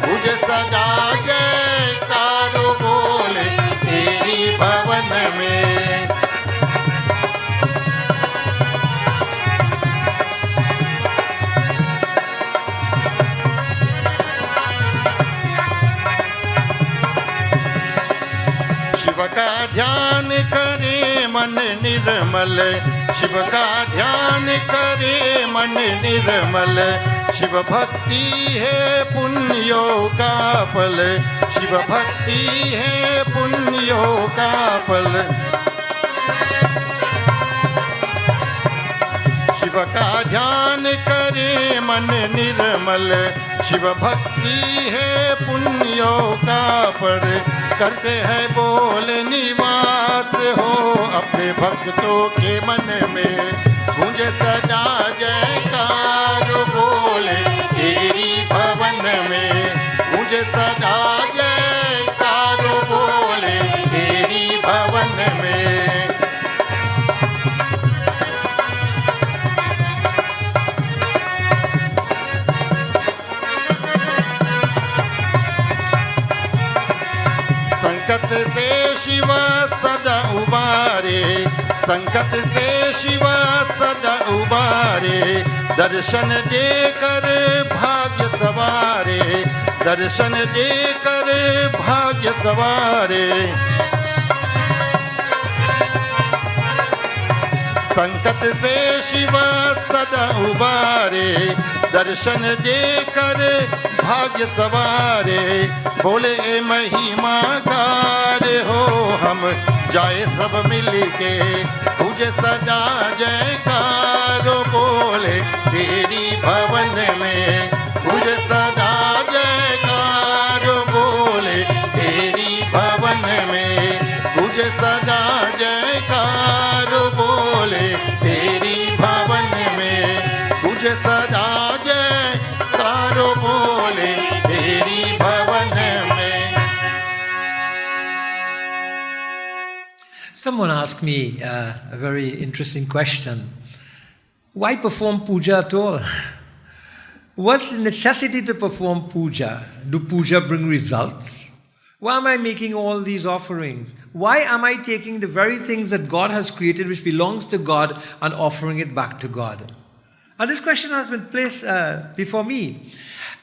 मुझे सदा जयकार भवन में। शिव का ध्यान करे मन निर्मल, शिव का ध्यान करे मन निर्मल, शिव भक्ति है पुण्यों का फल, शिव भक्ति है पुण्यों का फल। शिव का ध्यान करे मन निर्मल, शिव भक्ति है पुण्यों का फल। करते हैं बोल निवास हो अपने भक्तों के मन में, गूंजे सदा जयकार बोले तेरी भवन में, गूंजे सदा जयकार बोले तेरी भवन में। संकट से शिव सदा उबारे, संकट से शिव सदा उबारे, दर्शन देकर भाग्य सवारे, दर्शन देकर भाग्य सवारे। संकट से शिव सदा उबारे, दर्शन देकर भाग्य सवारे। बोले ए महिमा गार हो हम जाए सब मिल के, तुझे सदा जयकार बोले तेरी भवन में, तुझे सदा जयकार बोले तेरी भवन में, तुझे सदा जयकार बोले तेरी भवन में, तुझे सदा जयकार बोले तेरी भवन में। Someone asked me a very interesting question. Why perform puja at all? What's the necessity to perform puja? Do puja bring results? Why am I making all these offerings? Why am I taking the very things that God has created, which belongs to God, and offering it back to God? And this question has been placed before me.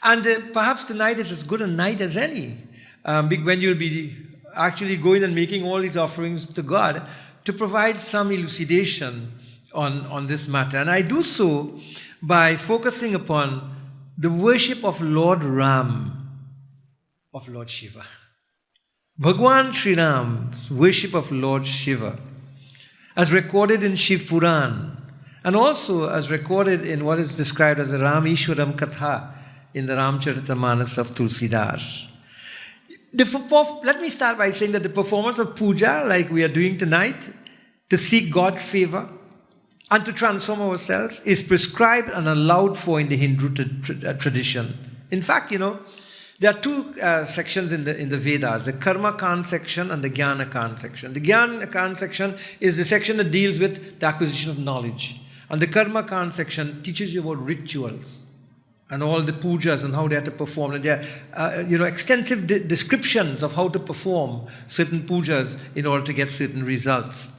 And perhaps tonight is as good a night as any, when you'll be actually going and making all these offerings to God, to provide some elucidation on this matter. And I do so by focusing upon the worship of Lord Ram, of Lord Shiva. Bhagwan Sri Ram's worship of Lord Shiva, as recorded in Shiv Puran, and also as recorded in what is described as the Ram Ishwaram Katha in the Ramcharitamanas of Tulsidas. Let me start by saying that the performance of puja, like we are doing tonight, to seek God's favor and to transform ourselves, is prescribed and allowed for in the Hindu tradition. In fact, there are two sections in the Vedas, the Karma Kand section and the Jnana Kand section. The Jnana Kand section is the section that deals with the acquisition of knowledge. And the Karma Kand section teaches you about rituals and all the pujas and how they have to perform. And there are extensive descriptions of how to perform certain pujas in order to get certain results.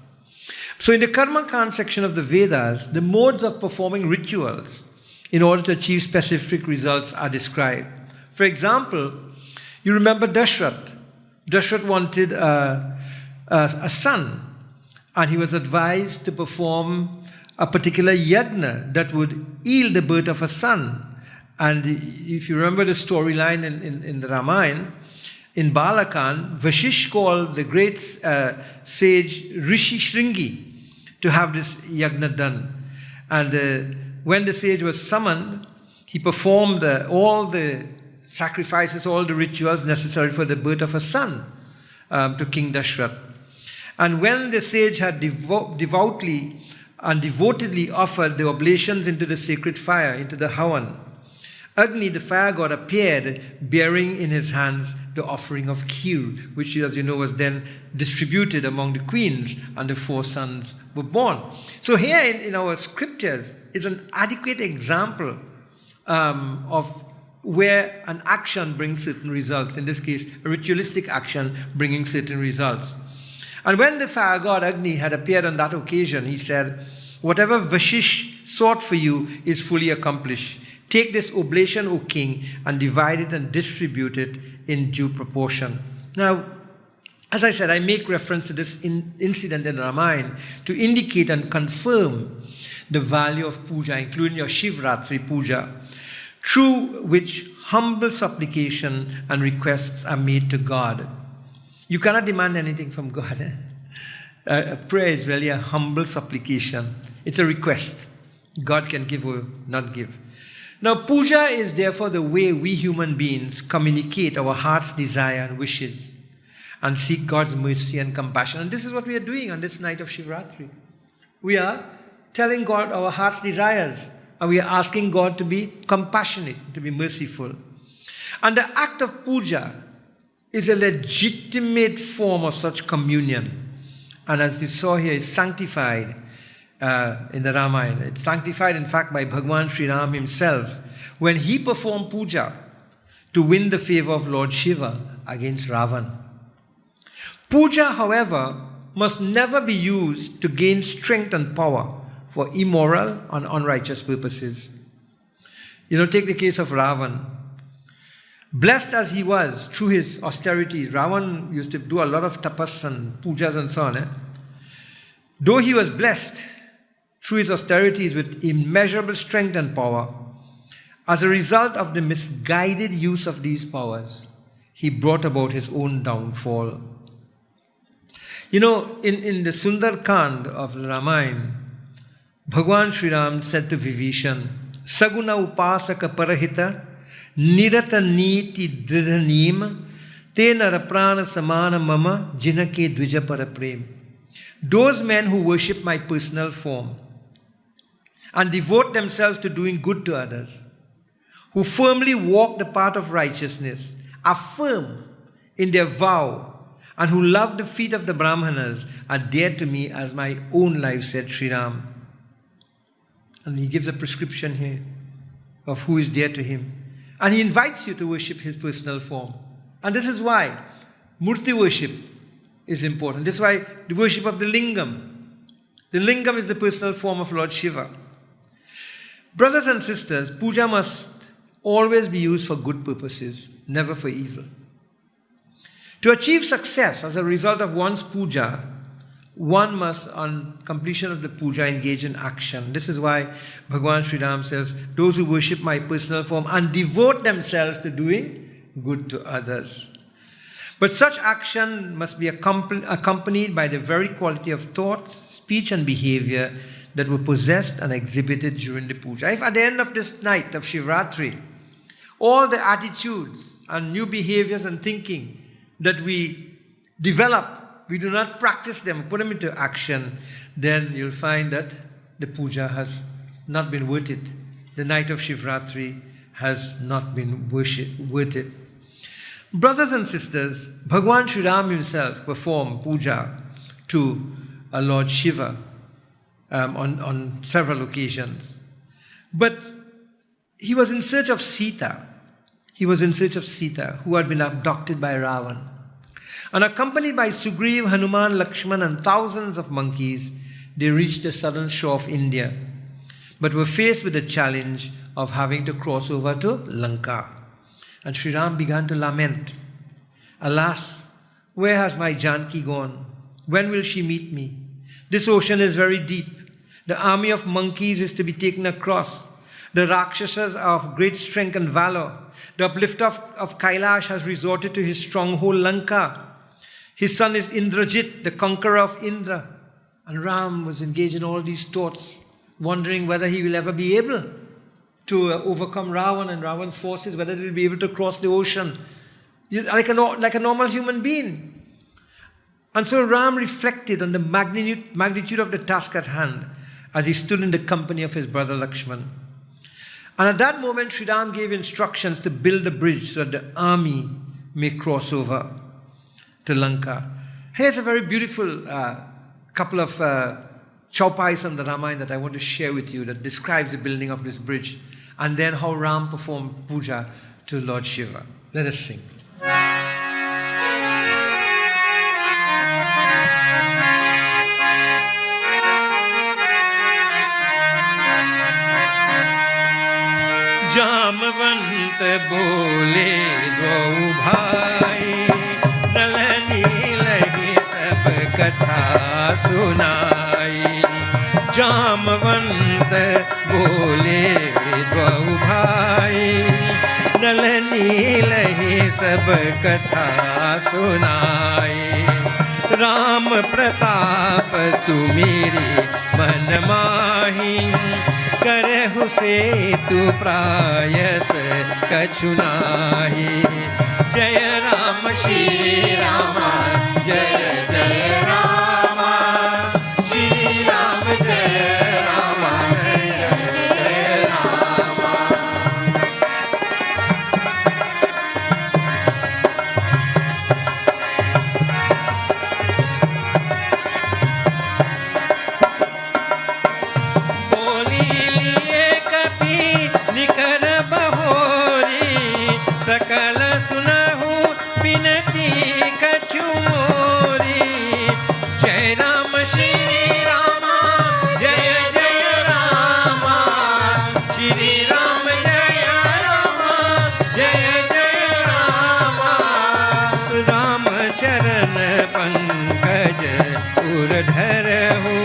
So in the Karma Kand section of the Vedas, the modes of performing rituals in order to achieve specific results are described. For example, you remember Dashrath. Dashrath wanted a son, and he was advised to perform a particular yajna that would yield the birth of a son. And if you remember the storyline in the Ramayana, in Balakan, Vashish called the great sage Rishi Shringi to have this yajna done. And when the sage was summoned, he performed all the sacrifices, all the rituals necessary for the birth of a son to King Dashrath. And when the sage had devoutly and devotedly offered the oblations into the sacred fire, into the Havan, Agni, the fire god, appeared bearing in his hands the offering of Kheer, which, as you know, was then distributed among the queens, and the 4 sons were born. So here in our scriptures is an adequate example of where an action brings certain results. In this case, a ritualistic action bringing certain results. And when the fire god Agni had appeared on that occasion, he said, "Whatever Vashish sought for you is fully accomplished. Take this oblation, O king, and divide it and distribute it in due proportion." Now, as I said, I make reference to this incident in Ramayana to indicate and confirm the value of puja, including your Shivratri puja, through which humble supplication and requests are made to God. You cannot demand anything from God. Prayer is really a humble supplication. It's a request. God can give or not give. Now, puja is therefore the way we human beings communicate our heart's desire and wishes and seek God's mercy and compassion. And this is what we are doing on this night of Shivratri. We are telling God our heart's desires, and we are asking God to be compassionate, to be merciful. And the act of puja is a legitimate form of such communion. And as you saw here, it's sanctified in the Ramayana. It's sanctified, in fact, by Bhagwan Sri Ram himself when he performed puja to win the favor of Lord Shiva against Ravan. Puja, however, must never be used to gain strength and power for immoral and unrighteous purposes. Take the case of Ravan. Blessed as he was through his austerities, Ravan used to do a lot of tapas and pujas and so on. Though he was blessed through his austerities with immeasurable strength and power, as a result of the misguided use of these powers, he brought about his own downfall. In the Sundar Kand of Ramayana, Bhagwan Sri Ram said to Vibhishan, "Saguna upasaka parahita nirata niti dridhanim tena raprana samana mama jinake dvija paraprem." Those men who worship my personal form and devote themselves to doing good to others, who firmly walk the path of righteousness, are firm in their vow, and who love the feet of the Brahmanas, are dear to me as my own life, said Sri Ram. And he gives a prescription here of who is dear to him. And he invites you to worship his personal form. And this is why Murti worship is important. This is why the worship of the Lingam. The Lingam is the personal form of Lord Shiva. Brothers and sisters, puja must always be used for good purposes, never for evil. To achieve success as a result of one's puja, one must, on completion of the puja, engage in action. This is why Bhagwan Sri Ram says, "Those who worship my personal form and devote themselves to doing good to others." But such action must be accompanied by the very quality of thought, speech and behavior that were possessed and exhibited during the puja. If at the end of this night of Shivratri, all the attitudes and new behaviors and thinking that we develop, we do not practice them, put them into action, then you'll find that the puja has not been worth it. The night of Shivratri has not been worth it. Brothers and sisters, Bhagwan Sri Ram himself performed puja to Lord Shiva on several occasions. But he was in search of Sita. He was in search of Sita, who had been abducted by Ravan. And accompanied by Sugriv, Hanuman, Lakshman and thousands of monkeys, they reached the southern shore of India, but were faced with the challenge of having to cross over to Lanka. And Sri Ram began to lament, "Alas, where has my Janki gone? When will she meet me? This ocean is very deep. The army of monkeys is to be taken across. The Rakshasas are of great strength and valor. The uplifter of Kailash has resorted to his stronghold Lanka. His son is Indrajit, the conqueror of Indra." And Ram was engaged in all these thoughts, wondering whether he will ever be able to overcome Ravan and Ravan's forces, whether he will be able to cross the ocean like a normal human being. And so Ram reflected on the magnitude of the task at hand as he stood in the company of his brother Lakshman. And at that moment, Sri Ram gave instructions to build a bridge so that the army may cross over to Lanka. Here's a very beautiful couple of chaupais from the Ramayana that I want to share with you that describes the building of this bridge and then how Ram performed puja to Lord Shiva. Let us sing. Jamwant बोले दो भाई, नलनी लगी सब कथा सुनाई। जामवंत बोले दो भाई, नलनी लगी सब कथा सुनाई। राम प्रताप सुमिरी मन माही, करहु से तु प्रायस कछु नाहि। जय राम श्री राम, जय जय राम, श्री राम जय राम, जय जय राम। निकर बहोरी, सकल सुनहु बिनती कछु मोरी। जय राम श्री राम, जय जय राम, श्री राम जय राम, जय जय राम। राम चरण पंकज उर धरहु,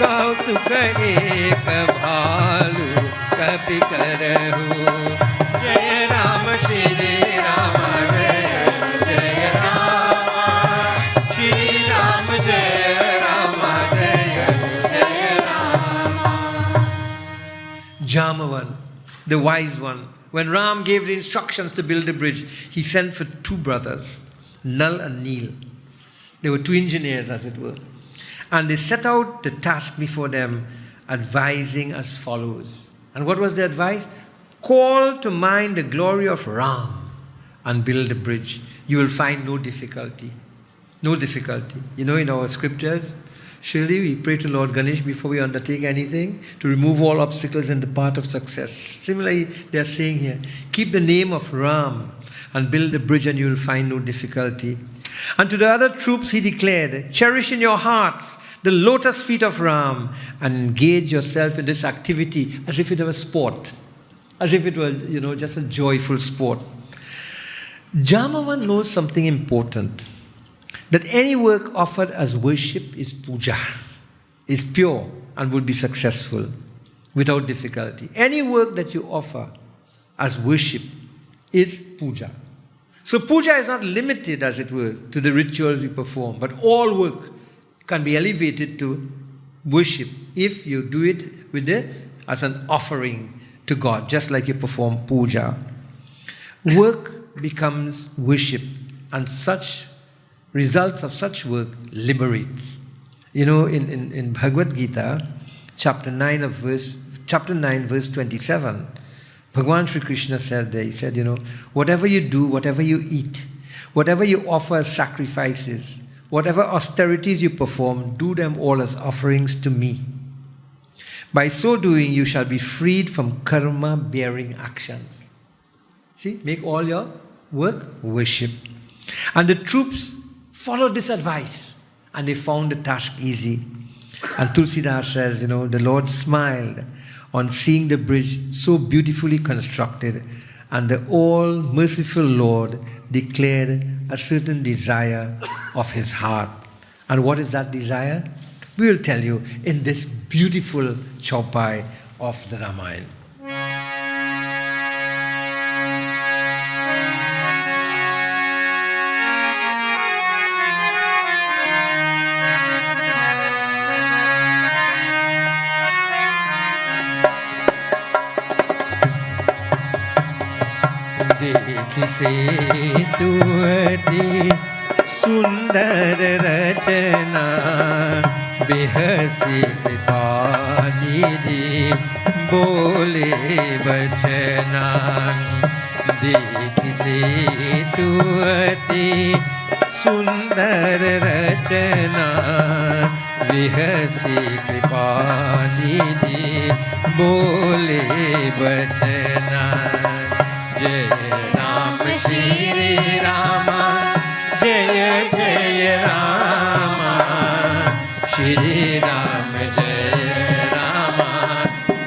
कौतुक एक भालु कपि करहु। जय राम श्री राम, जय जय राम, श्री राम जय राम, जय जय Ram. Jamvan, the wise one, when Ram gave the instructions to build the bridge, he sent for two brothers, Nal and Neel. They were two engineers, as it were. And they set out the task before them, advising as follows. And what was the advice? Call to mind the glory of Ram and build a bridge. You will find no difficulty. No difficulty. You know, in our scriptures, surely we pray to Lord Ganesh before we undertake anything to remove all obstacles in the path of success. Similarly, they are saying here, keep the name of Ram and build a bridge and you will find no difficulty. And to the other troops he declared, cherish in your hearts the lotus feet of Ram and engage yourself in this activity as if it were sport, as if it were, just a joyful sport. Jamvan knows something important, that any work offered as worship is puja, is pure and will be successful without difficulty. Any work that you offer as worship is puja. So puja is not limited, as it were, to the rituals we perform, but all work can be elevated to worship if you do it as an offering to God, just like you perform puja. Work becomes worship, and such results of such work liberates. In Bhagavad Gita, chapter 9, verse 27, Bhagavan Sri Krishna said there, he said, whatever you do, whatever you eat, whatever you offer as sacrifices, whatever austerities you perform, do them all as offerings to me. By so doing, you shall be freed from karma-bearing actions. See, make all your work worship. And the troops followed this advice, and they found the task easy. And Tulsidas says, the Lord smiled on seeing the bridge so beautifully constructed, and the all-merciful Lord declared a certain desire of his heart. And what is that desire? We will tell you in this beautiful chaupai of the Ramayana. देखिसे तू अति सुंदर रचना, बेहसी कृपानिधि बोले बचना। देखिसे तू अति सुंदर रचना, बेहसी कृपानिधि बोले बचना। जय राम श्री राम, जय जय राम, श्री राम जय राम,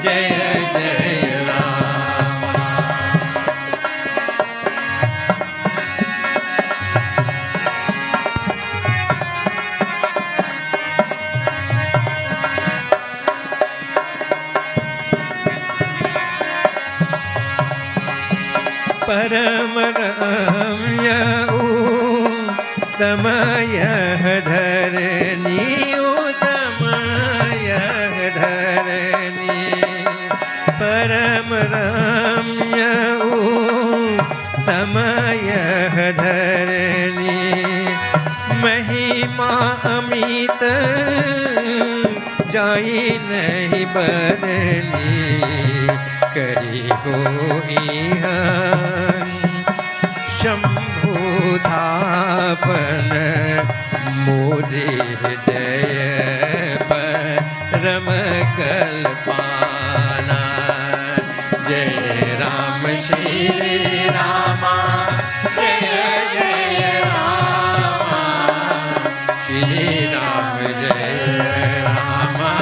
जय जय राम। परम रम्य उत्तम यह धरनी उत्तम यह धरनी परम रम्य उत्तम यह धरनी महिमा अमित जाई नहीं बदनी करी हो शंभुधापन मोदे हृदय परम कल्पाना जय राम श्री रामा जय जय रामा श्री राम जय रामा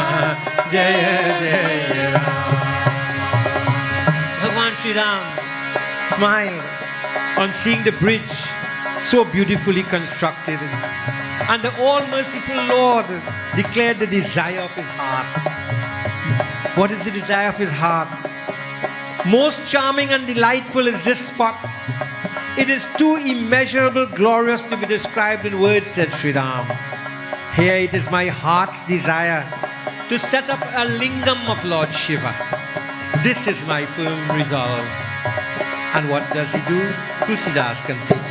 जय जय Ram. Bhagwan Shri Ram smiled on seeing the bridge so beautifully constructed, and the all-merciful Lord declared the desire of his heart. What is the desire of his heart? Most charming and delightful is this spot. It is too immeasurable, glorious to be described in words, said Sri Ram. Here it is my heart's desire to set up a lingam of Lord Shiva. This is my firm resolve. And what does he do? Tulsidas continues.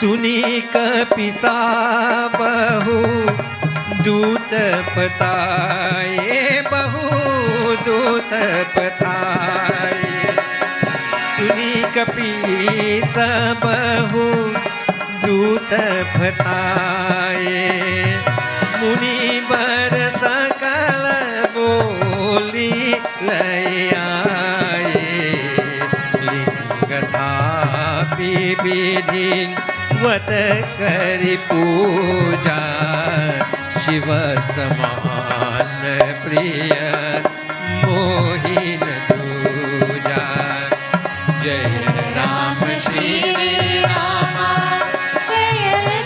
सुनी कपिसा बहु दूत पताए बहु दूत पताए सुनी कपिस बहु दूत पताए मुनि बर सकल बोली लयाए लिंग थापि विधि वत करि पूजा शिव समान प्रिय मोहिन दूजा जय राम श्री राम जय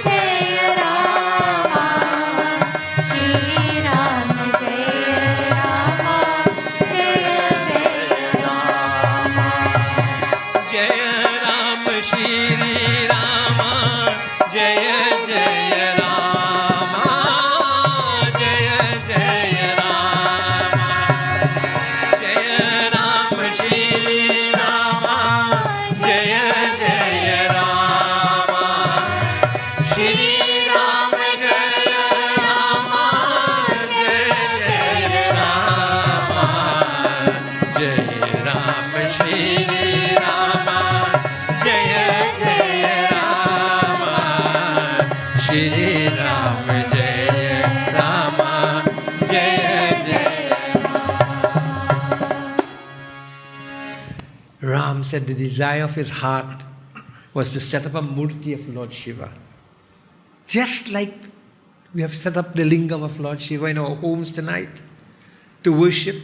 जय राम श्री राम जय राम जय जय राम जय राम श्री राम जय जय राम जय जय राम जय राम श्री राम जय जय राम श्री राम जय राम जय जय राम जय राम श्री राम जय जय राम श्री राम जय राम जय जय Ram said the desire of his heart was to set up a murti of Lord Shiva. Just like we have set up the lingam of Lord Shiva in our homes tonight to worship.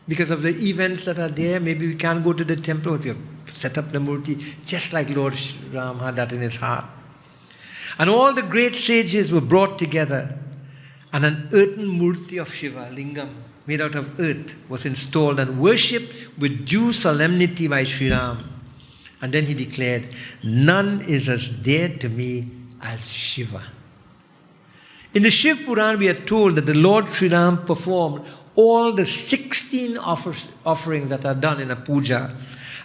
Because of the events that are there, maybe we can't go to the temple, but we have set up the murti just like Lord Ram had that in his heart. And all the great sages were brought together, and an earthen murti of Shiva, lingam, made out of earth, was installed and worshipped with due solemnity by Sri Ram. And then he declared, none is as dear to me as Shiva. In the Shiv Puran, we are told that the Lord Sri Ram performed all the 16 offerings that are done in a puja,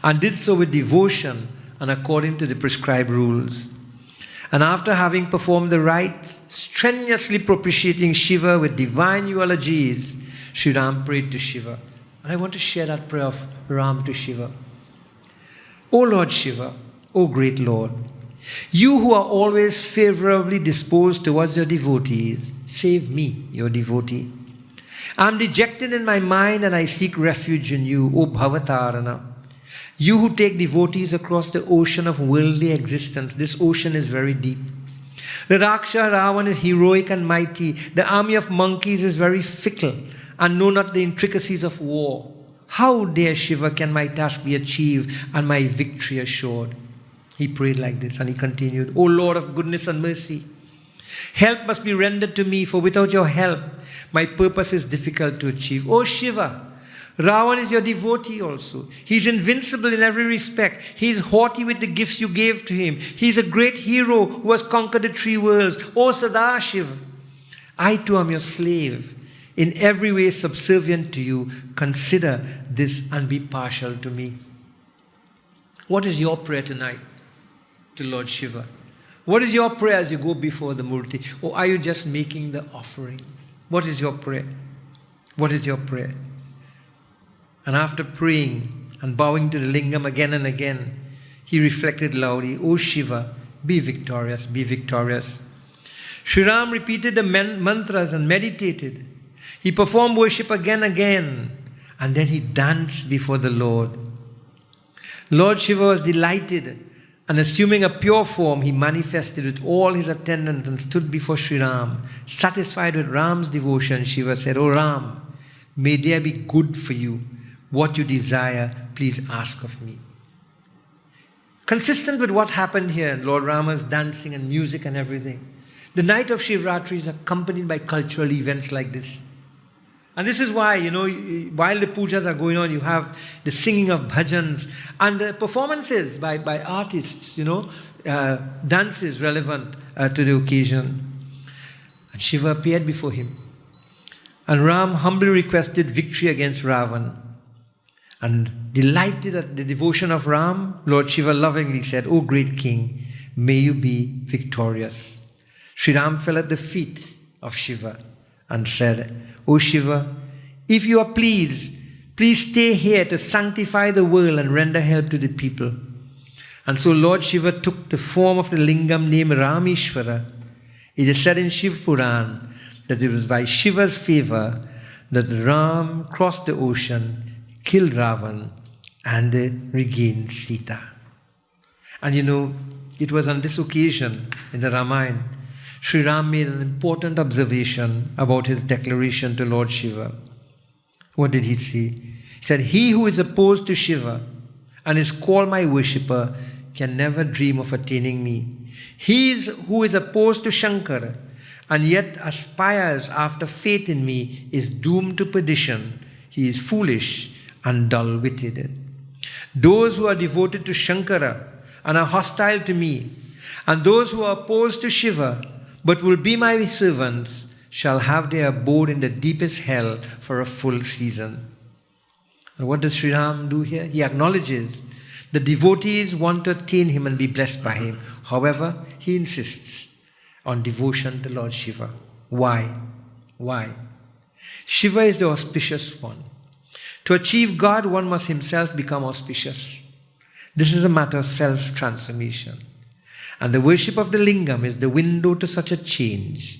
and did so with devotion and according to the prescribed rules. And after having performed the rites, strenuously propitiating Shiva with divine eulogies, Sri Ram prayed to Shiva. And I want to share that prayer of Ram to Shiva. O Lord Shiva, O great Lord, you who are always favorably disposed towards your devotees, save me, your devotee. I am dejected in my mind and I seek refuge in you, O Bhavatarana. You who take devotees across the ocean of worldly existence. This ocean is very deep. The Raksha Ravan is heroic and mighty. The army of monkeys is very fickle and know not the intricacies of war. How, dear Shiva, can my task be achieved and my victory assured? He prayed like this and he continued, O Lord of goodness and mercy, Help must be rendered to me, for without your help, my purpose is difficult to achieve. O Shiva, Ravan is your devotee also. He is invincible in every respect. He is haughty with the gifts you gave to him. He is a great hero who has conquered the three worlds. O Sadashiva, I too am your slave, in every way subservient to you. Consider this and be partial to me. What is your prayer tonight to Lord Shiva? What is your prayer as you go before the Murti? Or are you just making the offerings? What is your prayer? What is your prayer? And after praying and bowing to the lingam again and again, he reflected loudly, O Shiva, be victorious, be victorious. Sri Ram repeated the mantras and meditated. He performed worship again and again, and then he danced before the Lord. Lord Shiva was delighted, and assuming a pure form, he manifested with all his attendants and stood before Sri Ram. Satisfied with Ram's devotion, Shiva said, O Ram, may there be good for you. What you desire, please ask of me. Consistent with what happened here, Lord Rama's dancing and music and everything, the night of Shivratri is accompanied by cultural events like this. And this is why, while the pujas are going on, you have the singing of bhajans and the performances by artists, dances relevant to the occasion. And Shiva appeared before him. And Ram humbly requested victory against Ravan. And delighted at the devotion of Ram, Lord Shiva lovingly said, O great king, may you be victorious. Sri Ram fell at the feet of Shiva and said, O Shiva, if you are pleased, please stay here to sanctify the world and render help to the people. And so Lord Shiva took the form of the lingam named Rameshwara. It is said in Shiv Puran that it was by Shiva's favor that Ram crossed the ocean, killed Ravan, and regained Sita. And it was on this occasion in the Ramayana, Sri Ram made an important observation about his declaration to Lord Shiva. What did he say? He said, he who is opposed to Shiva and is called my worshipper can never dream of attaining me. He who is opposed to Shankara and yet aspires after faith in me is doomed to perdition. He is foolish and dull-witted. Those who are devoted to Shankara and are hostile to me, and those who are opposed to Shiva but will be my servants, shall have their abode in the deepest hell for a full season. And what does Sri Ram do here? He acknowledges the devotees want to attain him and be blessed by him. However, he insists on devotion to Lord Shiva. Why? Why? Shiva is the auspicious one. To achieve God, one must himself become auspicious. This is a matter of self-transformation. And the worship of the lingam is the window to such a change,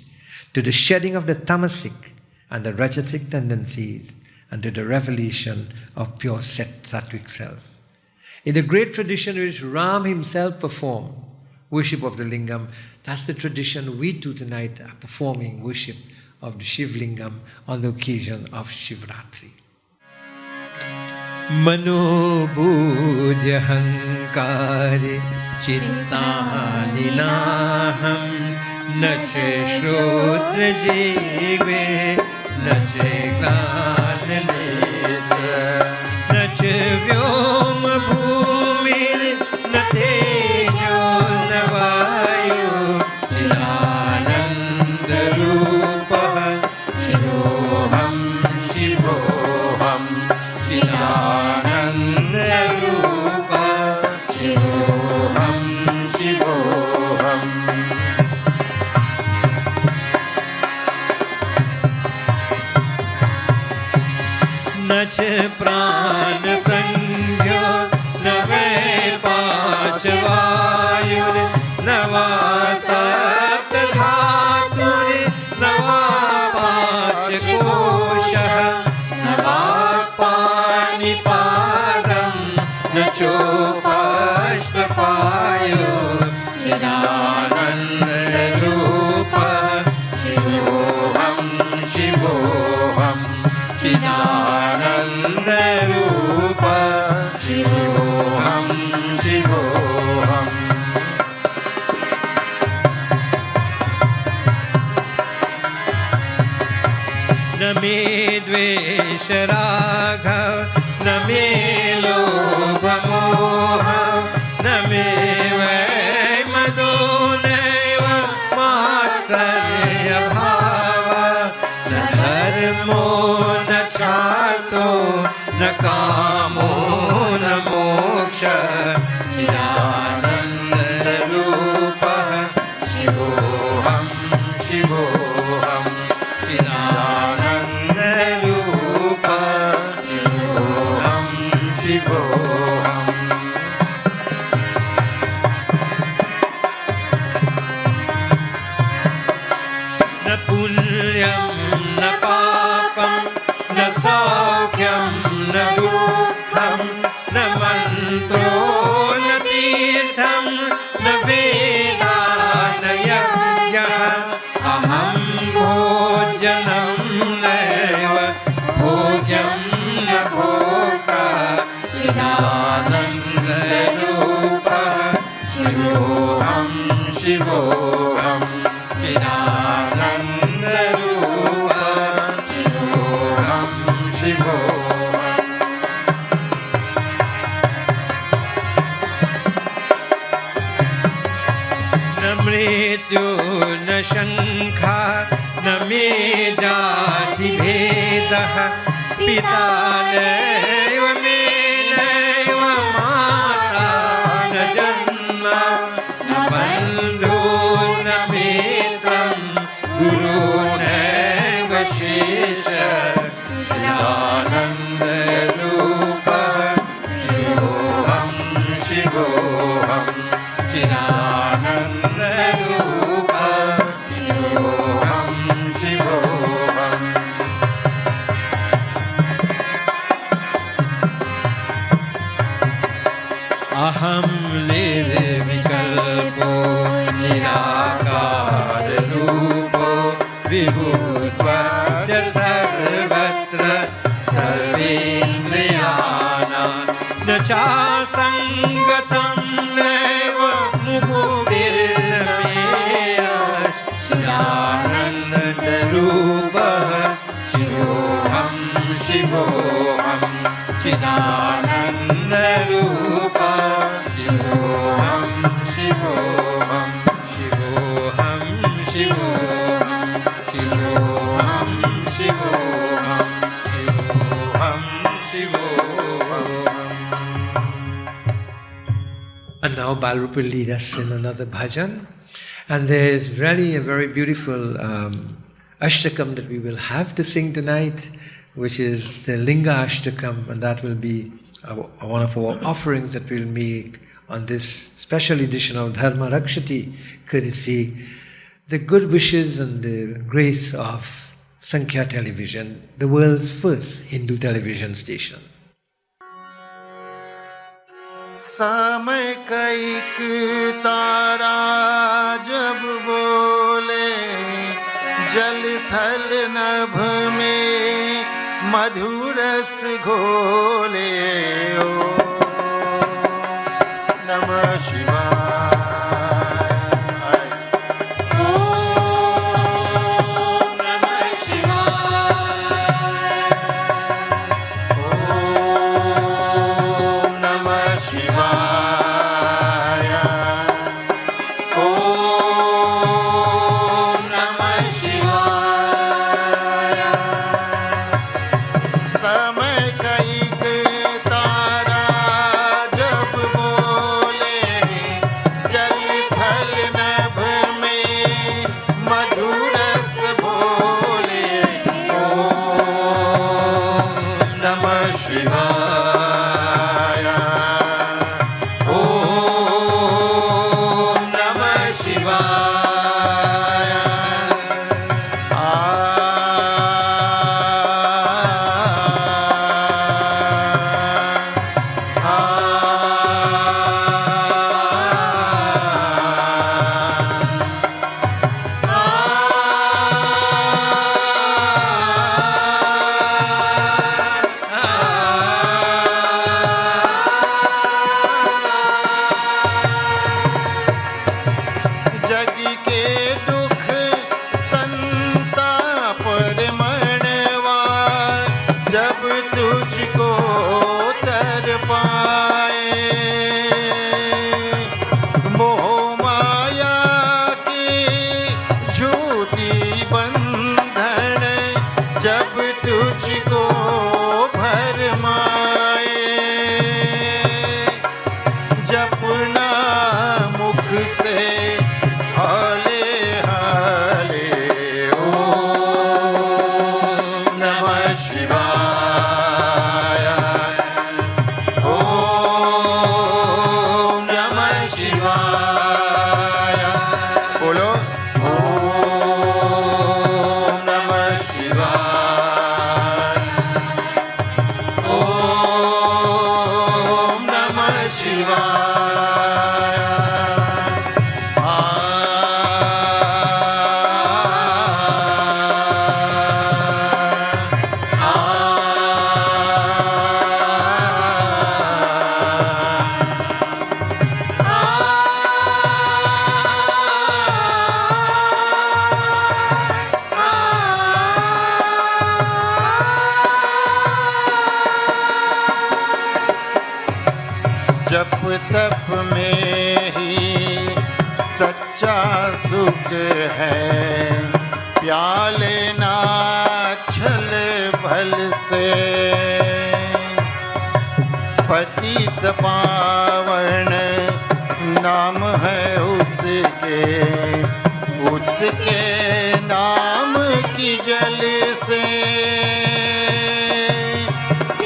to the shedding of the tamasic and the rajasic tendencies, and to the revelation of pure sattvic self. In the great tradition which Ram himself performed, worship of the lingam, that's the tradition we too tonight are performing, worship of the Shiv lingam on the occasion of Shivratri. Manobudhya hankare चित्तानि नाहं न च श्रोत्र जिह्वे न च घ्राणनेत्र न च व्योम भूमिर्न तेजो न वायु चिदानन्दरूपः शिवोऽहं शिवोऽहं चिदानन्दरूपः शिवोऽहं शिवोऽहम् न च प्राणसंज्ञो न वै पाचवायुर् न वा सप्तधातुर् न वा पाचकोशः न वा पाणिपादं न चोपश्वपायो चिदानन्दरूपः शिवोऽहं शिवोऽहं चिदानन्दरूपः शिवोऽहं शिवोऽहम् मे द्वेष राघव न मे लोभ मोह न मे वै मदो नैव मात्सर्य भाव न धर्मो न चार्तो न कामो न मोक्ष चिदानन्द रूपः शिवोऽहं शिवोऽहं चिदानन्द रूपः शिवोऽहं शिवोऽहम् न पुण्यं न पापं न सौख्यं न दुःखं न मन्त्रो न तीर्थं न वेदा न यज्ञः अहं भोजनं नैव भोज्यं न भोक्ता चिदानन्दरूपः शिवोऽहं शिवोऽहं चिदानन्दरूपः शिवोऽहं शिवोऽहम् न मृत्यु न शङ्का न मे जातिभेदः पिता नैव मे नैव माता न जन्म न बन्धो न मित्रं गुरु नैव शेषः चिदानन्दरूपः शिवोऽहं शिवोऽहं चिदानन्दरूपः शिवोऽहं शिवोऽहम् अहं निर्विकल्पो निराकाररूपो विभूत्वाच सर्वत्र सर्वेन्द्रियाणां न चासङ्गतं नैव मुक्तिर्नमेयः चिदानन्दरूपः शिवोऽहं शिवोऽहं चिदानन्दरूपः शिवोऽहं शिवोऽहं शिवोऽहं शिवोऽहं शिवोऽहं शिवोऽहं शिवोऽहं शिवोऽहम्. And now Balrup will lead us in another bhajan. And there's really a very beautiful ashtakam that we will have to sing tonight, which is the Linga Ashtakam, and that will be one of our offerings that we'll make on this special edition of Dharma Rakshati, courtesy the good wishes and the grace of Sankhya television, the world's first Hindu television station. समय कैक तारा जब बोले जल थल नभ में मधुरस घोले ओ नमः शिवाय समय कैक तारा जब बोले सच्चा सुख है, प्याले ना छल भल से। पतित पावन नाम है उसके, उसके नाम की जल से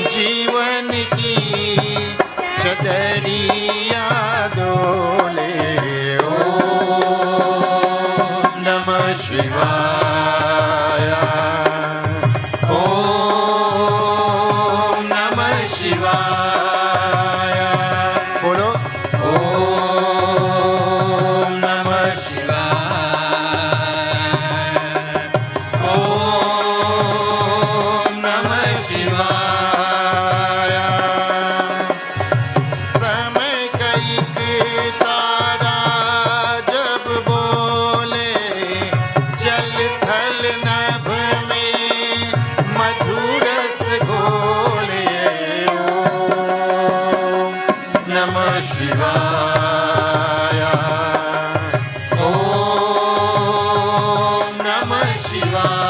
जीवन की चदरिया डोले। ओम नमः शिवाय, ओम नमः शिवाय। बोलो ओम नमः शिवाय, ओम नमः शिवाय। समय कईक तारा जब बोले, जल थल नभ में मधुरस घोले। ओम नमः शिवाय, ओम नमः शिवाय।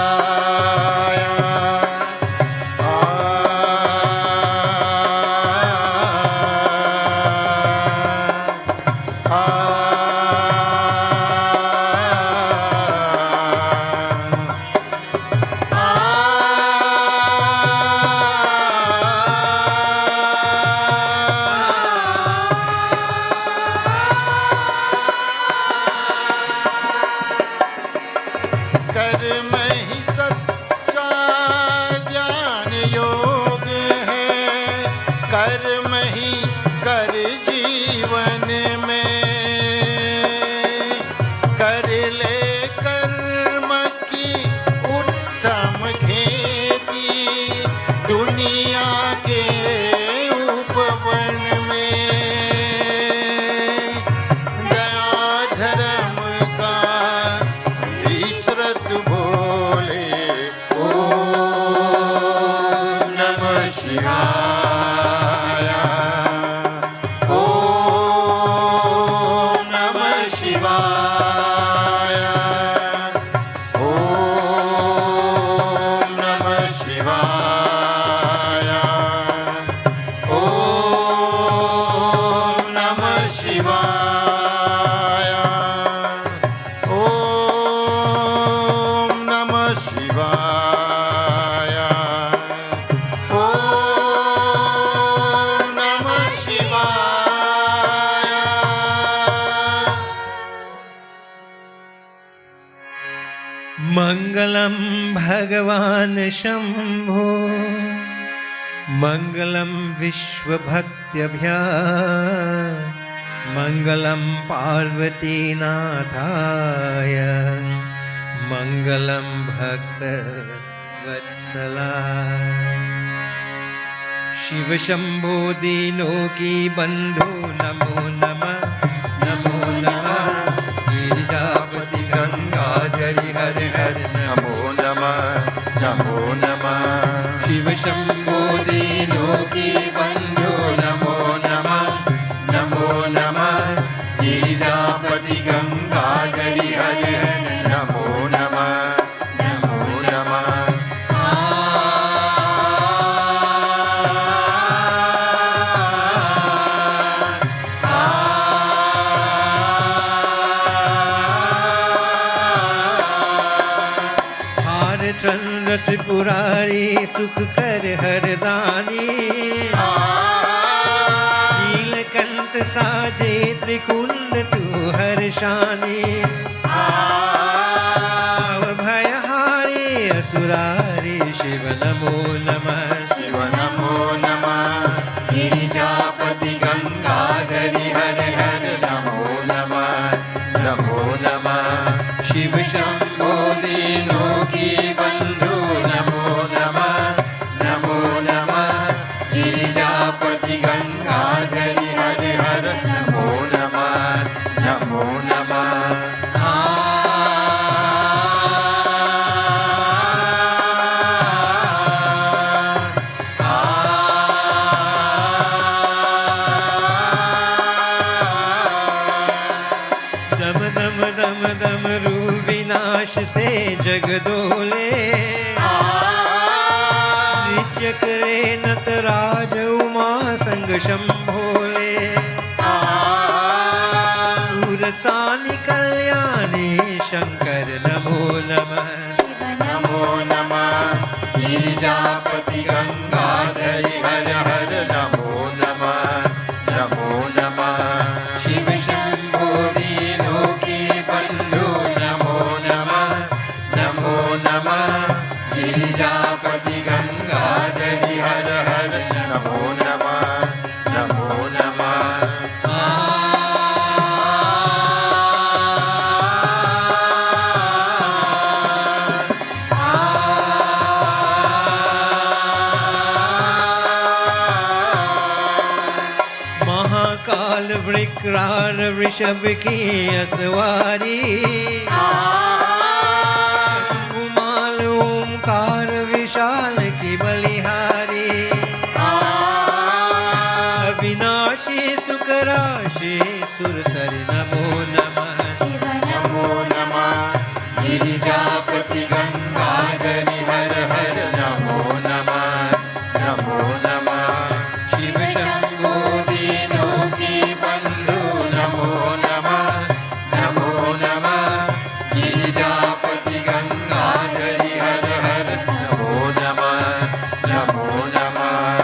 कर्म ही सच्चा ज्ञान योग है, कर्म ही कर जीवन में। कर ले कर्म की उत्तम खेती, दुनिया के उपवन में। दया धर्म का विचरत बोले। ओम नमः शिवाय, ओम नमः शिवाय, ओम नमः शिवाय, ओम नमः शिवाय, ओम नमः शिवाय, ओम नमः शिवाय। मंगलम भगवान शंभो, मंगलम विश्वभक्त्यभ्या, मंगलम पार्वती नाथाय, मंगलम भक्त वत्सलाय। शिव शंभो दीनो की बंधु नमो नमः, नमो नमः। गिरिजापति गंगाधरी हरि हरि नमो नमः, नमो नमः। शिव शंभो दीनो की बंधु नमो नमः, नमो नमः। गिरिजापति गंगाधरी हरि हरि नमो नमः, नमो नमः। चंद्र त्रिपुरारी सुख कर हरदानी, नीलकंठ साजे त्रिकुंड तू हर्षानी। भयहारी असुरारी शिव नमो नमः, शिव नमो नमः। गिरिजापति गंगाधरी हरि हरि नमो नमः, नमो नमः। शिव शंभो दीनो की बंधु नमो नमः, नमो नमः। गिरिजापति गंगाधरी हरि हरि नमो नमः, नमो नमः। दम दम दम दम रू विनाश से जग डोले नृत्य करे नटराज उमा संग शंभोले सूरसानी कल्याणी शंकर नमो नमः नमो नमः गिरिजापति गंगाधरी हर हर नमो नमः नमो नमः शिव शंभो दीनों की बंधु नमो नमः नमो नमः गिरिजापति गंगाधरी हर हर नमो नमः नमो नमः महाकाल विक्राल वृषभ की असवारी उमाल ओमकार विशाल की बलिहारी अविनाशी सुकराशी सुरसरि नमो नमः नमो नमः गिरिजापति गंगाधरी हर हर नमो नमः नमो नमः शिव शंभो दीनों की बंधु नमो नमः नमो नमः गिरिजापति गंगाधरी हर हर नमो नमः नमो नमः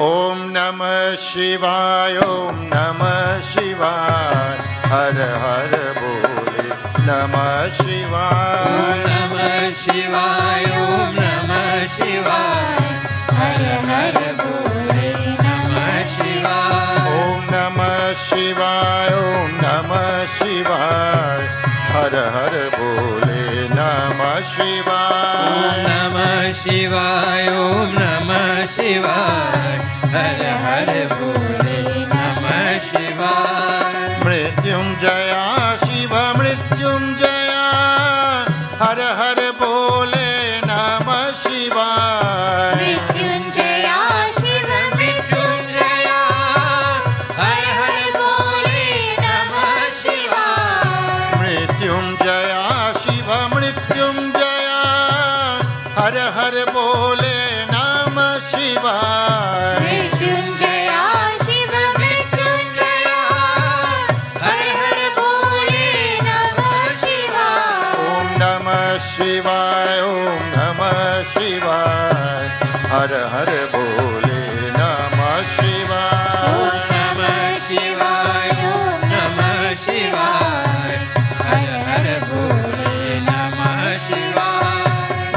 ओम नमः शिवाय ओम नमः शिवाय हर हर बोले नमः शिवाय नमः शिवाय ओम नमः शिवाय हर हर बोले नमः शिवाय ओम नमः शिवाय ओम नमः शिवाय हर हर बोले नमः शिवाय नमः शिवाय ओम नमः शिवाय हर हर बोले नमः शिवाय मृत्युंजया शिव मृत्युंजया हर हर बोले नमः शिवाय मृत्युंजया शिव मृत्युंजया हर हर बोले नमः शिवाय मृत्युंजया शिव मृत्युंजया हर हर बोले नमः शिवाय मृत्युंजया शिव मृत्युंजया हर हर बोले नमः शिवाय ओम नमः शिवाय ओम नमः शिवाय हर हर बोले नमः शिवाय नमः शिवाय ओम नमः शिवाय हर हर बोले नमः शिवाय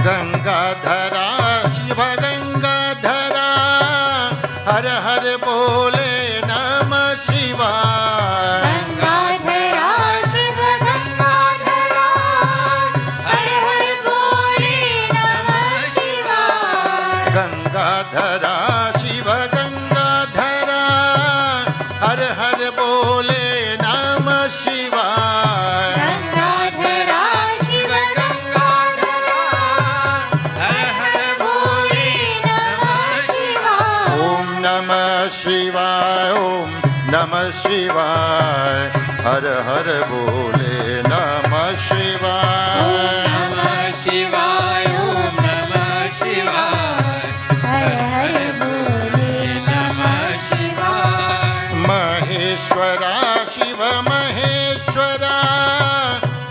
गंगाधरा शिव गंगाधरा हर हर बोले नमः शिवाय गंगाधरा शिव गंगाधरा हर हर बोले नमः शिवाय गंगाधरा शिव गंगाधरा हर हर बोले नमः शिवाय गंगाधरा शिव गंगाधरा हर हर बोले नमः शिवाय ओम नमः शिवाय ओम नमः शिवाय हर हर बोले नमः शिवाय नमः शिवाय ओम नमः शिवाय हर हर बोले नमः शिवाय महेश्वरा शिव महेश्वरा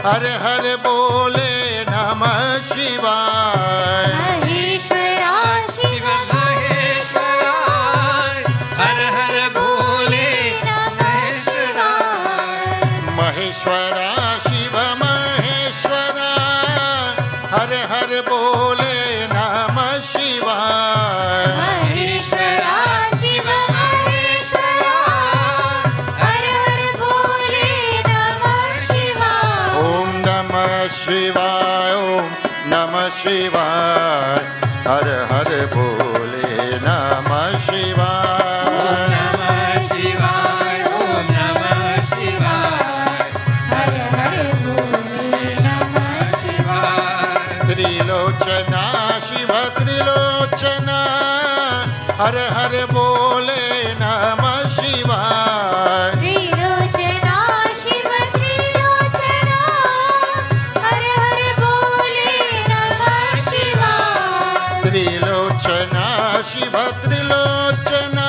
हर हर बोले नमः शिवाय महेश्वरा शिव महेश्वरा हर हर बोले नमः शिवाय महेश्वरा शिव महेश्वरा हर हर बोले नमः शिवाय महेश्वरा शिव महेश्वरा हर हर बोले नमः शिवाय ओम नमः शिवाय ओम नमः शिवाय हर हर बोले नमः हर हर बोले नमः शिवाय। त्रिलोचना शिव त्रिलोचना हर हर बोले नमः शिवाय। त्रिलोचना शिव त्रिलोचना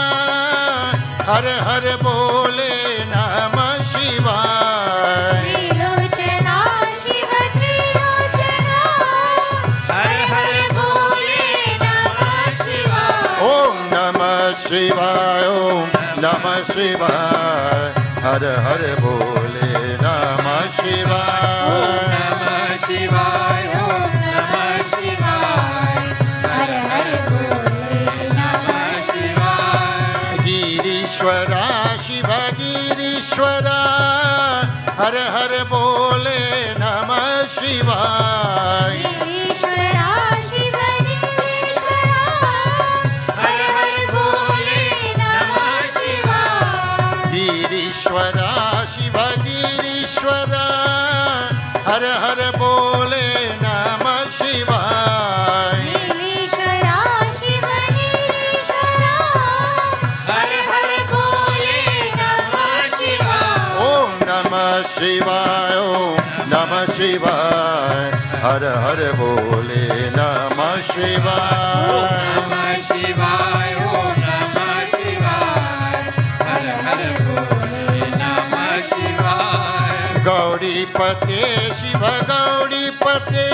हर हर बोले नमः शिवाय। त्रिलोचना शिव त्रिलोचना हर हर बोले नमः शिवाय। ओम नमः शिवाय ओम नमः शिवाय हर हर बोले नमः शिवाय। नमः शिवाय ओम नमः शिवाय हर हर बोले नमः शिवाय। गिरीश्वरा शिव गिरीश्वरा हर हर बोले नमः शिवाय। गिरीश्वरा शिव गिरीश्वरा हर हर बोले नमः शिवाय। गिरीश्वरा शिव गिरीश्वरा हर हर बोले नमः शिवाय। गिरीश्वरा शिव गिरीश्वरा हर हर बोले नमः शिवाय। ओम नमः शिवाय ओम नमः शिवाय हर हर बोले नमः शिवाय। नमः शिवाय ओम नमः शिवाय हर हर बोले नमः शिवाय। गौरीपते शिव गौरीपते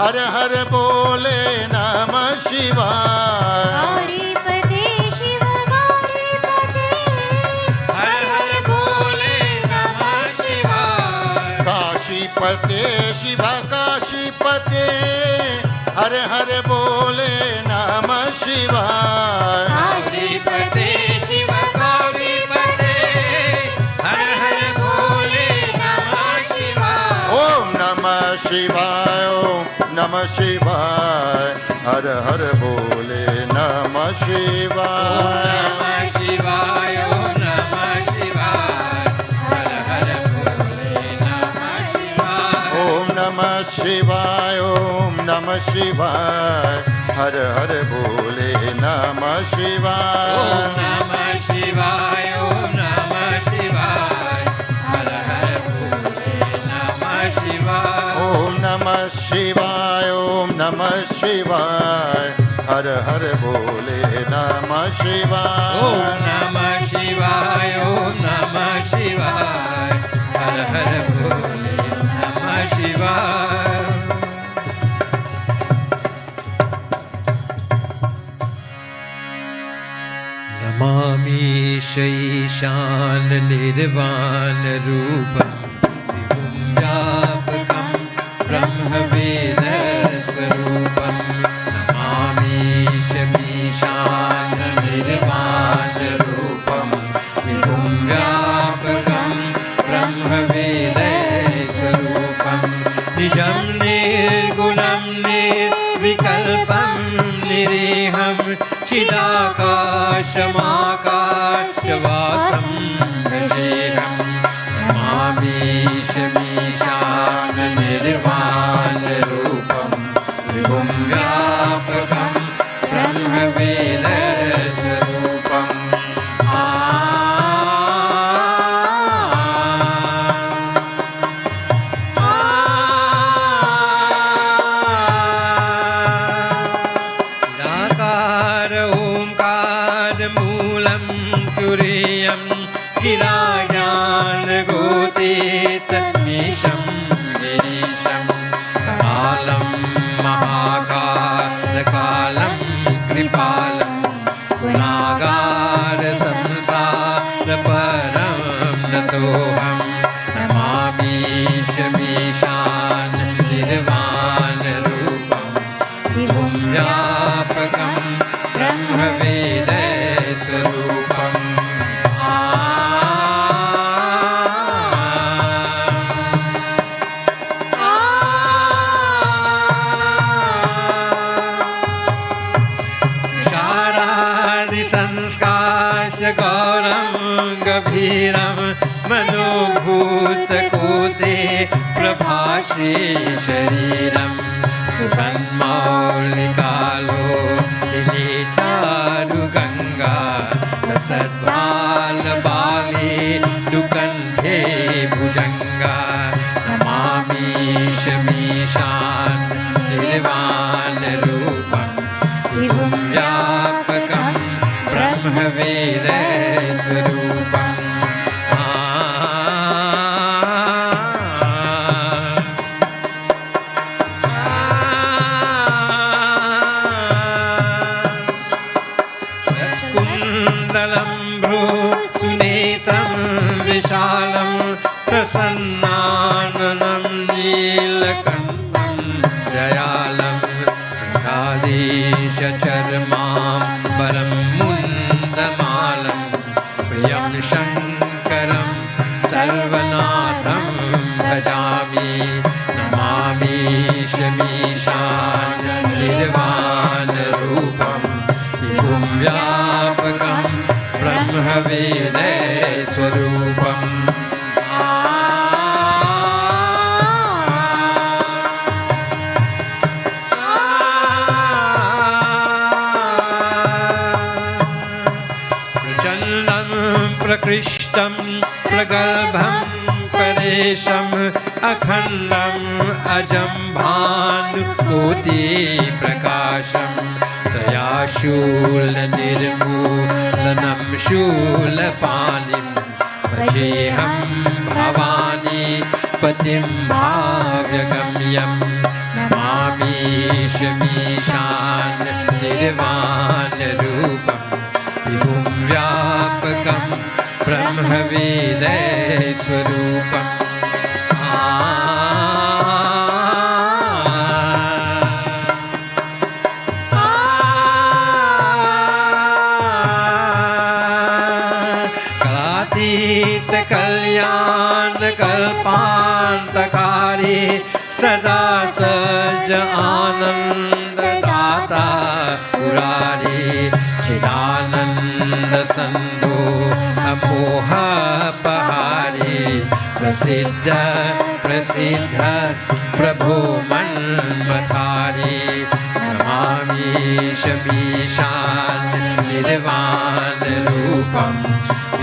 हर हर बोले नमः शिवाय। गौरीपते शिव गौरीपते हर हर बोले नमः शिवाय। काशीपते शिव काशीपते हर हर बोले नमः शिवाय। काशीपते शिव काशीपते हर हर बोले नमः शिवाय। ओम नमः शिवाय ओम नमः शिवाय हर हर बोले नमः शिवाय। नमः शिवाय ओम नमः शिवाय हर हर बोले नमः शिवाय। ओम नमः शिवाय ओम नमः शिवाय हर हर बोले नमः शिवाय। ओम नमः शिवाय ओम नमः शिवाय हर हर बोले नमः शिवाय। ओम नमः शिवाय ओम नमः शिवाय हर हर बोले नमः शिवाय। ओम नमः शिवाय ओम नमः शिवाय हर हर बोले नमः शिवाय। नमामि शैशान निर्वाण रूपं विभुं व्यापकं ब्रह्मवेद स्वरूपं। नमामि शमीशान निर्वाण रूपं विभुं व्यापकं ब्रह्मवेद स्वरूपं। निजं निर्गुणं निर्विकल्पं निरेहं चिदाकाशमाकाशवासं भजेऽहं। नमामि शमीशान निर्वाण रूपं विभुं व्यापकं ब्रह्मवेद स्वरूपम्। निराकार ओंकार मूलं तुरीयं गिराज्ञानगोतीतमीशं गिरीशं कालं महाकालकालं कृपालं गुणागार संसारपरं नतोऽहं। नमामि शमीशान निर्वाण रूपं विभुं व्यापकं ब्रह्मवेद स्वरूपम्। गौरं गभीरं मनोभूतकोते प्रभाषे शरीरं सुखन्मौलिकालो निचार सद्बालबाले दुकन्धे भुजङ्गा नमामीशमीशान् निर्वाणरूपं विभुं व्यापकं ब्रह्मवेदस्वरूपम् विशालं प्रसन्नाननं नीलकण्ठं दयालं मृगाधीशचर्माम्बरं मुन्दमालं प्रियं शङ्करं सर्वनाथं भजामि नमामि शमीशान् निर्वाणरूपं विभुं व्यापकं ब्रह्मवेदस्वरूपम् प्रचण्डं प्रकृष्टं प्रगल्भं परेशम् अखण्डम् अजं भानुकोटिप्रकाशम् त्रयाशूलनिर्मूलनं शूलपाणिं भजेऽहं भवानी पतिं भाव्यगम्यं नमामि शमीशान् निर्वाणरूपं विभुं व्यापकं ब्रह्मवेदस्वरूपम् कल्याणकल्पान्तकारी सदा सज आनन्ददाता पुरारी चिदानन्दसन्धो अमोहपहारी प्रसिद्ध प्रसिद्ध प्रभो मन्मथारी नमामि शमीशान् निर्वाणरूपं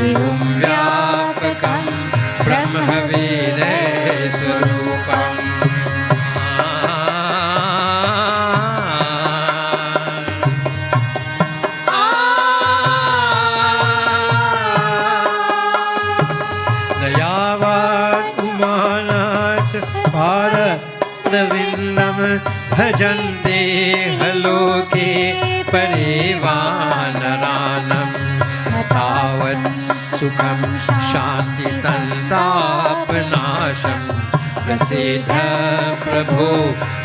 विभुं व्यापकं ब्रह्मवेदस्वरूपम् दयावान् उमानाथ भारतविन्दं भजन्ते हलोके परिवानरानम् तावत् सुखं शान्ति सन्तापनाशं प्रसिद्ध प्रभो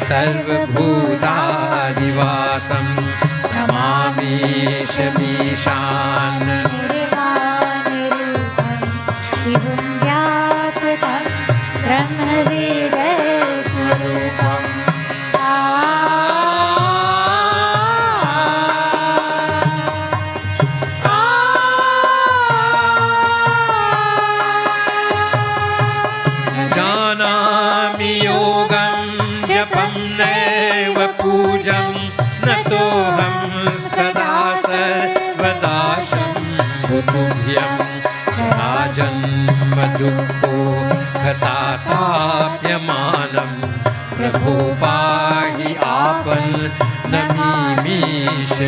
सर्वभूतादिवासं नमामि शमीशान् विभुं व्यापकं ब्रह्मवेदस्वरूपम् जानामि योगं जपं नैव पूजं नतोऽहं सदा सर्वदा शम्भुतुभ्यं जराजन्मदुःखो हताताप्यमानं प्रभो पाहि आपन्नमीमीश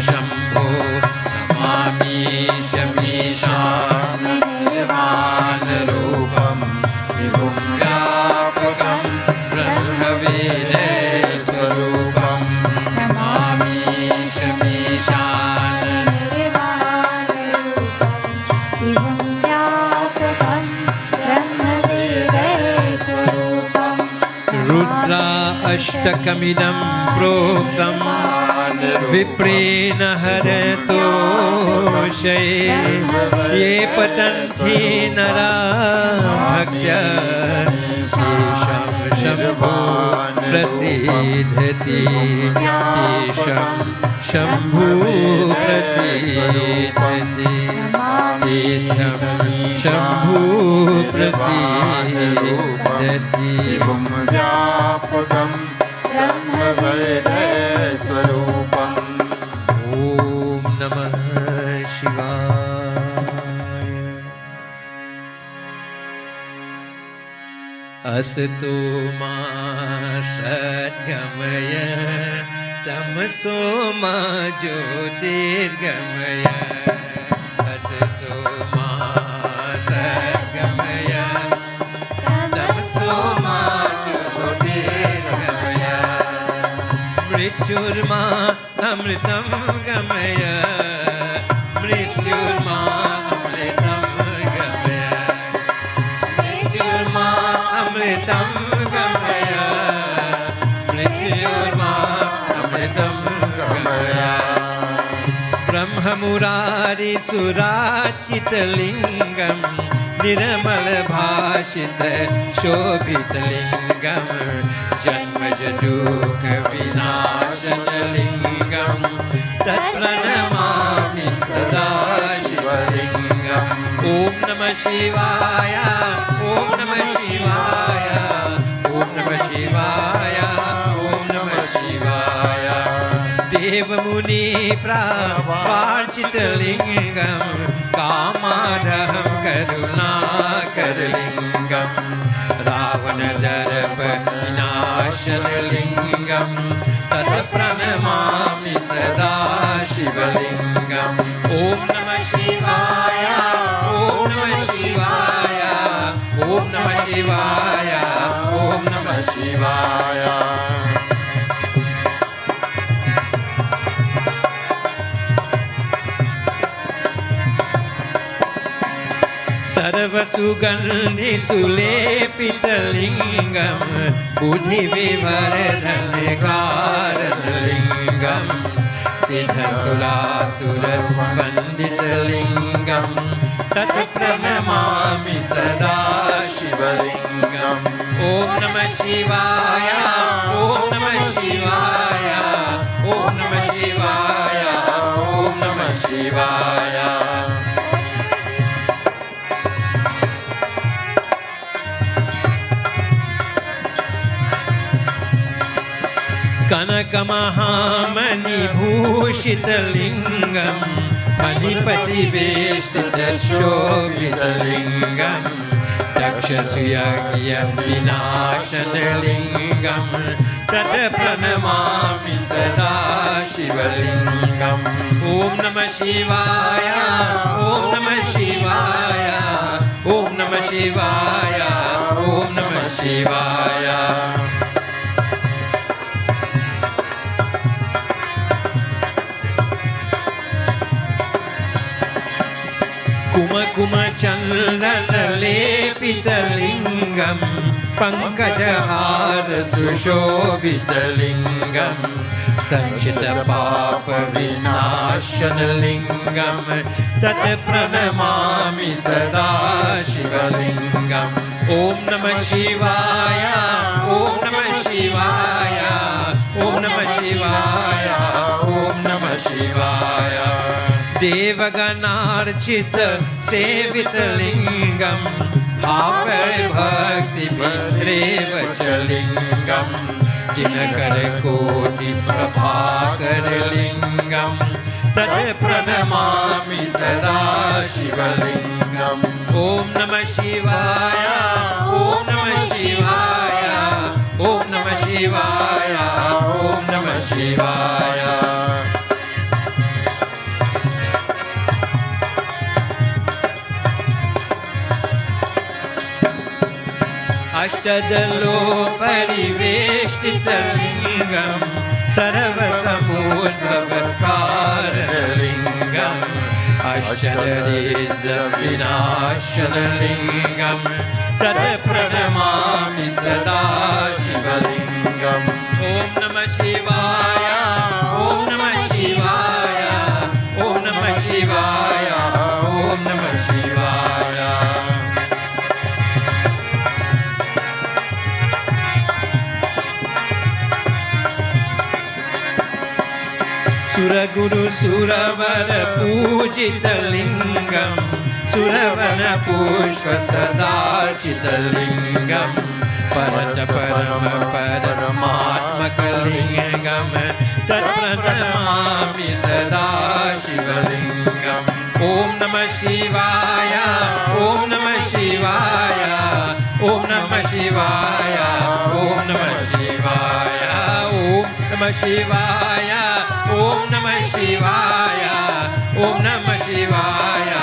शम्भो नमामि शमीशान् निर्वाणरूपं विभुं व्यापकं ब्रह्मवेदस्वरूपं नमामि शमीशान् विभुं व्यापकं ब्रह्मवेदस्वरूपम् रुद्रा अष्टकमिदं प्रोक्तं विप्रेण हरतोषये ये पतन्ति नरा भक्त्या तेषां शम्भो प्रसीदति तेषां शम्भो प्रसीदति तेषां शम्भो प्रसीदति विभुं व्यापकं ब्रह्मवेदस्वरूपम् ॐ नमः शिवाय। असतो मा सद्गमय तमसो मा ज्योतिर्गमय असतो मा सद्गमय तमसो मा ज्योतिर्गमय मृत्युर्मा अमृतं गमय मृत्युर्मा अमृतं गमय मृत्युर्मा अमृतं गमय मृत्युर्मा अमृतं गमय ब्रह्ममुरारी सुराचितलिङ्गं निर्मलभाषित शोभितलिङ्गं जन्मजदुःखविनाशनलिङ्गं तत्प्रणमामि सदा शिवलिङ्गम् ॐ नमः शिवाय ॐ नमः शिवाय ॐ नमः शिवाय ॐ नमः शिवाय देवमुनि प्रावार्चितलिङ्गं कामादहं करुणाकरलिङ्गं रावणदर्पविनाशनलिङ्गं तत्प्रणमामि सदा शिवलिङ्गम् ॐ नमः शिवाय ॐ नमः शिवाय ॐ नमः शिवाय ॐ नमः शिवाय सर्वसुगन्धिसुलेपितलिङ्गं बुद्धिविवर्धनकारणलिङ्गं सिद्धसुरासुरवन्दितलिङ्गं तत्प्रणमामि सदा शिवलिङ्गम् ॐ नमः शिवाय ॐ नमः शिवाय ॐ नमः शिवाय ॐ नमः शिवाय कनकमहामणिभूषितलिङ्गं मणिपतिवेष्टितशोभितलिङ्गं तक्षसुयज्ञविनाशनलिङ्गं तत्प्रणमामि सदा शिवलिङ्गम् ॐ नमः शिवाय ॐ नमः शिवाय ॐ नमः शिवाय ॐ नमः शिवाय कुमकुमचन्दनलेपितलिङ्गं पङ्कजहार सुशोभितलिङ्गं संचितपापविनाशनलिङ्गं तत्प्रणमामि सदा शिवलिङ्गम् ॐ नमः शिवाय ॐ नमः शिवाय ॐ नमः शिवाय ॐ नमः शिवाय देवगणार्चित सेवितलिङ्गं भावभक्तिभद्रेव च लिङ्गं दिनकरकोटिप्रभाकरलिङ्गं तत्प्रणमामि सदा शिवलिङ्गम् ॐ नमः शिवाय ॐ नमः शिवाय ॐ नमः शिवाय ॐ नमः शिवाय अष्टदलोपरिवेष्टितलिङ्गं सर्वसमुद्भवकारलिङ्गम् अष्टदरिद्रविनाशनलिङ्गं तत्प्रणमामि सदा शिवलिङ्गम् ॐ नमः शिवाय ॐ नमः शिवाय ॐ नमः शिवाय ॐ नमः शिवाय सुरगुरु सुरवर पूजितलिङ्गं सुरवन पुष्प सदार्चितलिङ्गं परत परम परमात्मकलिङ्गं तत्प्रणमामि सदा शिवलिङ्गम् ॐ नमः शिवाय ॐ नमः शिवाय ॐ नमः शिवाय Namah Shivaya, Om Namah Shivaya, Om Namah Shivaya,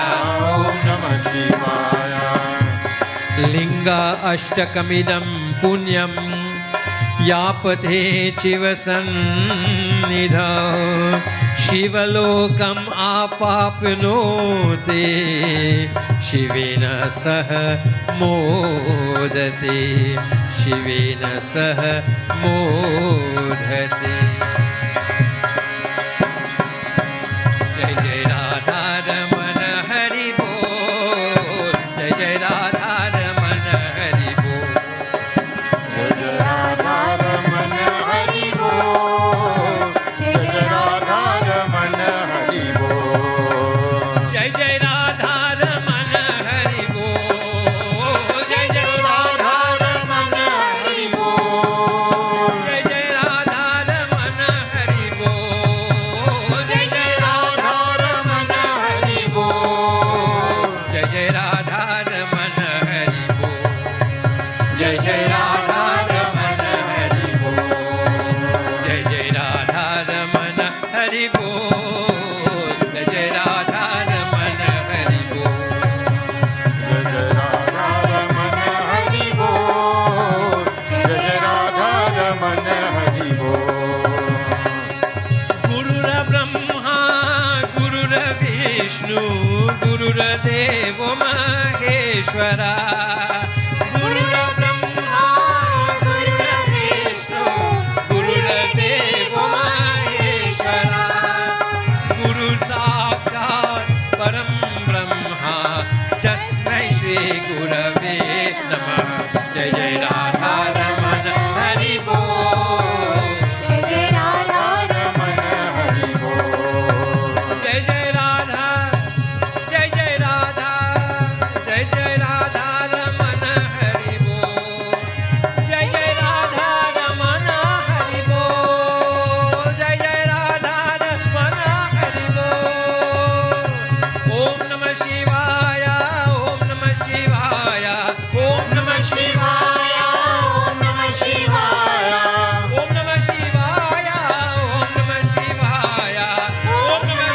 Om Namah Shivaya. Linga Ashtakamidam Punyam Yapate Chivasannidha Shivalokam Apapnote Shivena Saha Modate Shivena Saha Modate. Jai Jai Radha Ramana Hari Bol, Jai Jai Radha Ramana Hari Bol. Jai Jai Radha Ramana Hari Bol. Jai Jai Radha Ramana Hari Bol. Jai Jai Radha Ramana Hari Bol. Jai Jai Radha Ramana Hari Bol. Jai Jai Radha Ramana Hari Bol. Jai Jai Radha Ramana Hari Bol. Jai Jai Radha Ramana Hari Bol. Jai Jai Radha Ramana Hari Bol. Jai Jai Radha Ramana Hari Bol. Jai Jai Radha Ramana Hari Bol. Jai Jai Radha Ramana Hari Bol. Jai Jai Radha Ramana Hari Bol. Gurura Brahma, Gurura Vishnu, Gurura Devo Maheshwara. Gurura Brahma, Gurura Vishnu, Gurura Devo Maheshwara. Guru Sakshat Param Brahma, Tasmai Shri Gurave Namah. Jai Jai Radha Ramana Hari Bol. Jai Jai Radha Ramana Hari Bol. Jai Jai Radha, Jai Jai Radha, Jai Jai Radha Ramana Hari Bol. Jai Jai Radha Ramana Hari Bol. Jai Jai Radha Ramana Hari Bol. Om Namah Shivaya, Om Namah Shivaya, Om Namah Shivaya, Om Namah Shivaya. Om Namah Shivaya, Om Namah Shivaya, Om Namah Shivaya.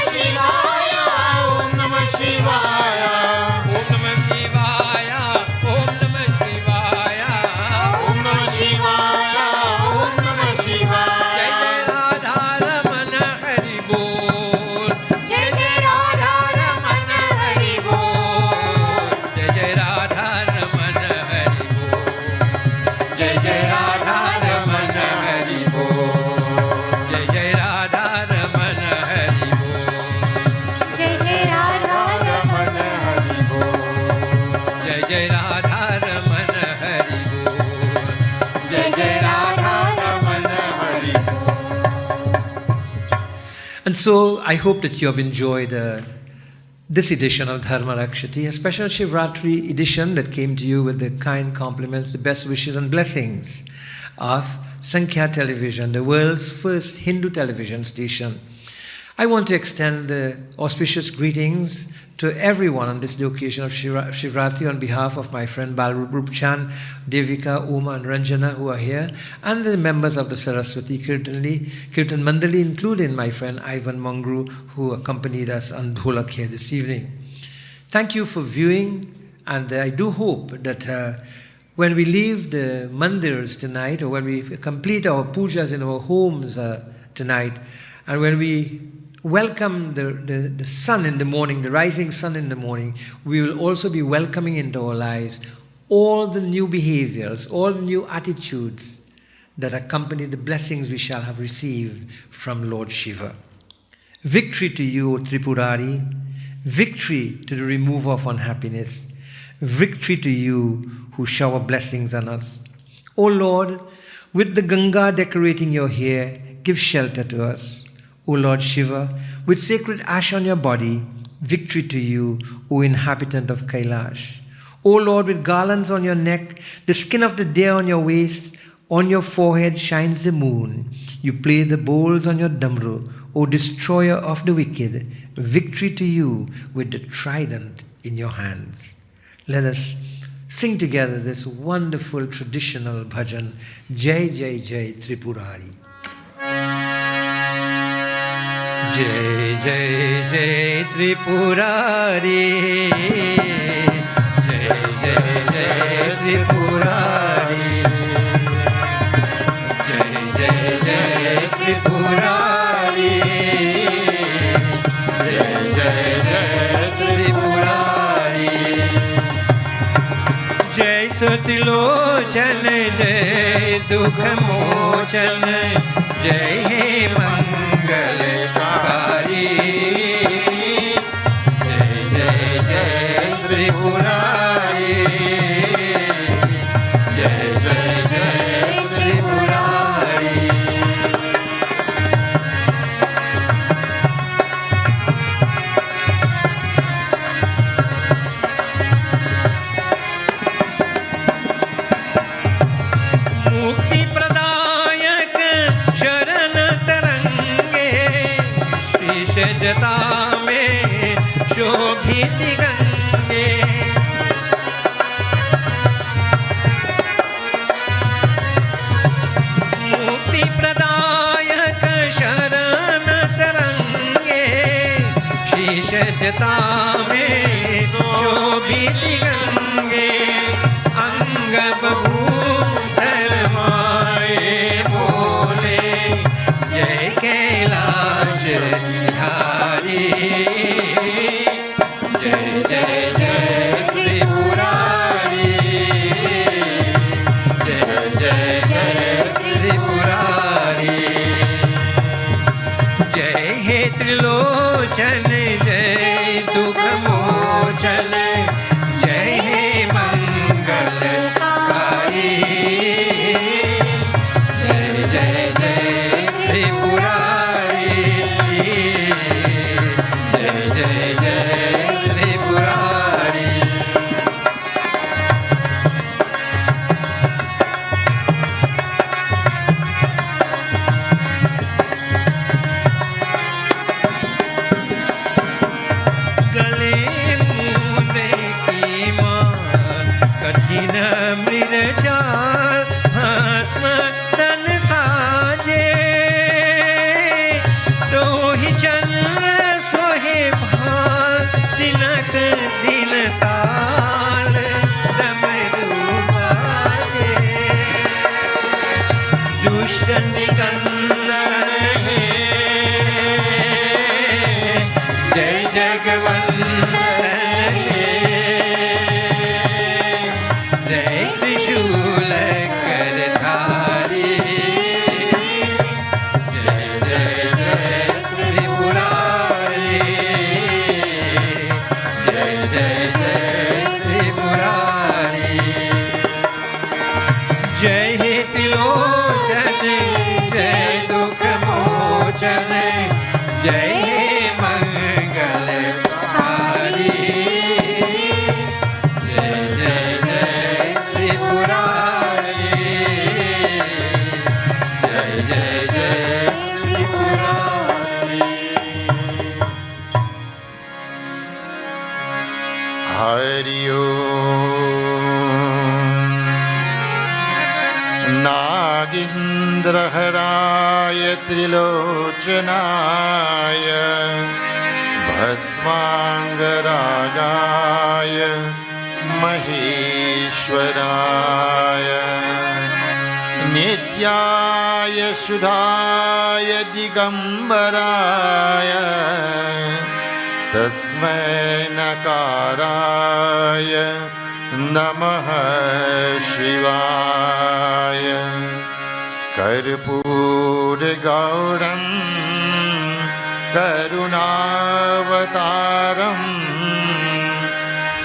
Om Namah Shivaya. Om Namah Shivaya, Om Namah Shivaya. Om Namah Shivaya. Om Namah Shivaya. Jai Jai Radha Ramana Hari Bol. Jai Jai Radha Ramana Hari Bol. Jai Jai Radha Ramana Hari Bol. Jai Jai Radha Ramana Hari Bol. Jai Jai Radha Ramana Hari Bol. Jai Jai Radha Ramana Hari Bol. Jai Jai Radha Ramana Hari Bol. Jai Jai Radha Ramana Hari Bol. And so I hope that you have enjoyed this edition of Dharma Rakshati, a special Shivratri edition that came to you with the kind compliments, the best wishes and blessings of Sankhya Television, the world's first Hindu television station. I want to extend the auspicious greetings to everyone on this occasion of Shivratri on behalf of my friend Rambachan, Devika, Uma and Ranjana who are here, and the members of the Saraswati Kirtan Mandali, including my friend Ivan Mangru who accompanied us on Dholak here this evening. Thank you for viewing, and I do hope that when we leave the mandirs tonight, or when we complete our pujas in our homes tonight, and when we welcome the sun in the morning, the rising sun in the morning, we will also be welcoming into our lives all the new behaviors, all the new attitudes that accompany the blessings we shall have received from Lord Shiva. Victory to you, O Tripurari. Victory to the remover of unhappiness. Victory to you who shower blessings on us. O Lord, with the Ganga decorating your hair, give shelter to us. O Lord Shiva, with sacred ash on your body, victory to you, O inhabitant of Kailash. O Lord, with garlands on your neck, the skin of the deer on your waist, on your forehead shines the moon. You play the bowls on your damru, O destroyer of the wicked, victory to you with the trident in your hands. Let us sing together this wonderful traditional bhajan, Jai Jai Jai Tripurari. जय जय जय त्रिपुरारी, जय जय जय त्रिपुरारी, जय जय जय त्रिपुरारी, जय जय जय त्रिपुरारी। जय सतिलोचन जय दुख मोचन, जय हे मंगलकारी, जय जय जय त्रिपुरारी, जय जय जय त्रिपुरारी। मुक्ति प्रदायक शरण तरंगे, शीश जटा में शोभित गंगे। मुक्ति प्रदायक शरण तरंगे, शीश जटा में शोभित गंगे। अंग बभूषण माए बोले, जय कैलाश बिहारी, जय जय जय त्रिपुरारी, जय जय जय त्रिपुरारी। जय हे त्रिलोचन जय दुख मोचन, जय हे मंगलकारी, जय जय जय त्रिपुरारी, जय जय जय त्रिपुरारी। गले मुंदे की मां कठिन मृगचाल, भस्म तन साजे, दोहि चंद्र सोहे भाल, दिनक दिन ताल डमरू बाजे। दुष्ट निकंदन है जय जगवंदन हे, जय त्रिशूल करधारी, जय जय जय त्रिपुरारी, जय जय जय त्रिपुरारी। जय हे त्रिलोचन जय दुख मोचन, जय हे मंगलकारी, जय जय जय त्रिपुरारी, जय जय जय त्रिपुरारी। हरि ओम। नागेन्द्रहराय त्रिलोचनाय, भस्मांगरागाय महेश्वराय, नित्याय शुद्धाय दिगंबराय, तस्मै नकाराय नमः शिवाय। कर्पूरगौरं करुणावतारं,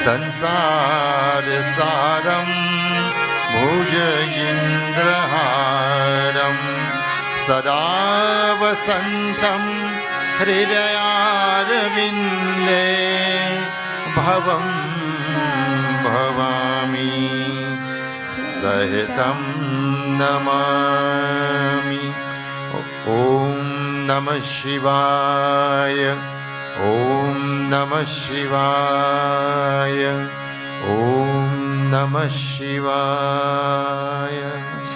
संसारसारं भुजगेन्द्रहारं, सदा वसन्तं हृदयारविन्दे, भवं भवामि सहितं नमामि। ॐ नमः शिवाय, ॐ नमः शिवाय, ॐ नमः शिवाय।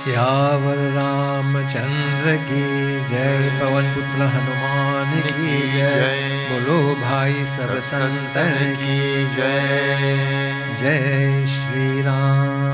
सियावर रामचंद्र की जय। पवन पुत्र हनुमान की जय। बोलो भाई सब संतन की जय। जय। श्री राम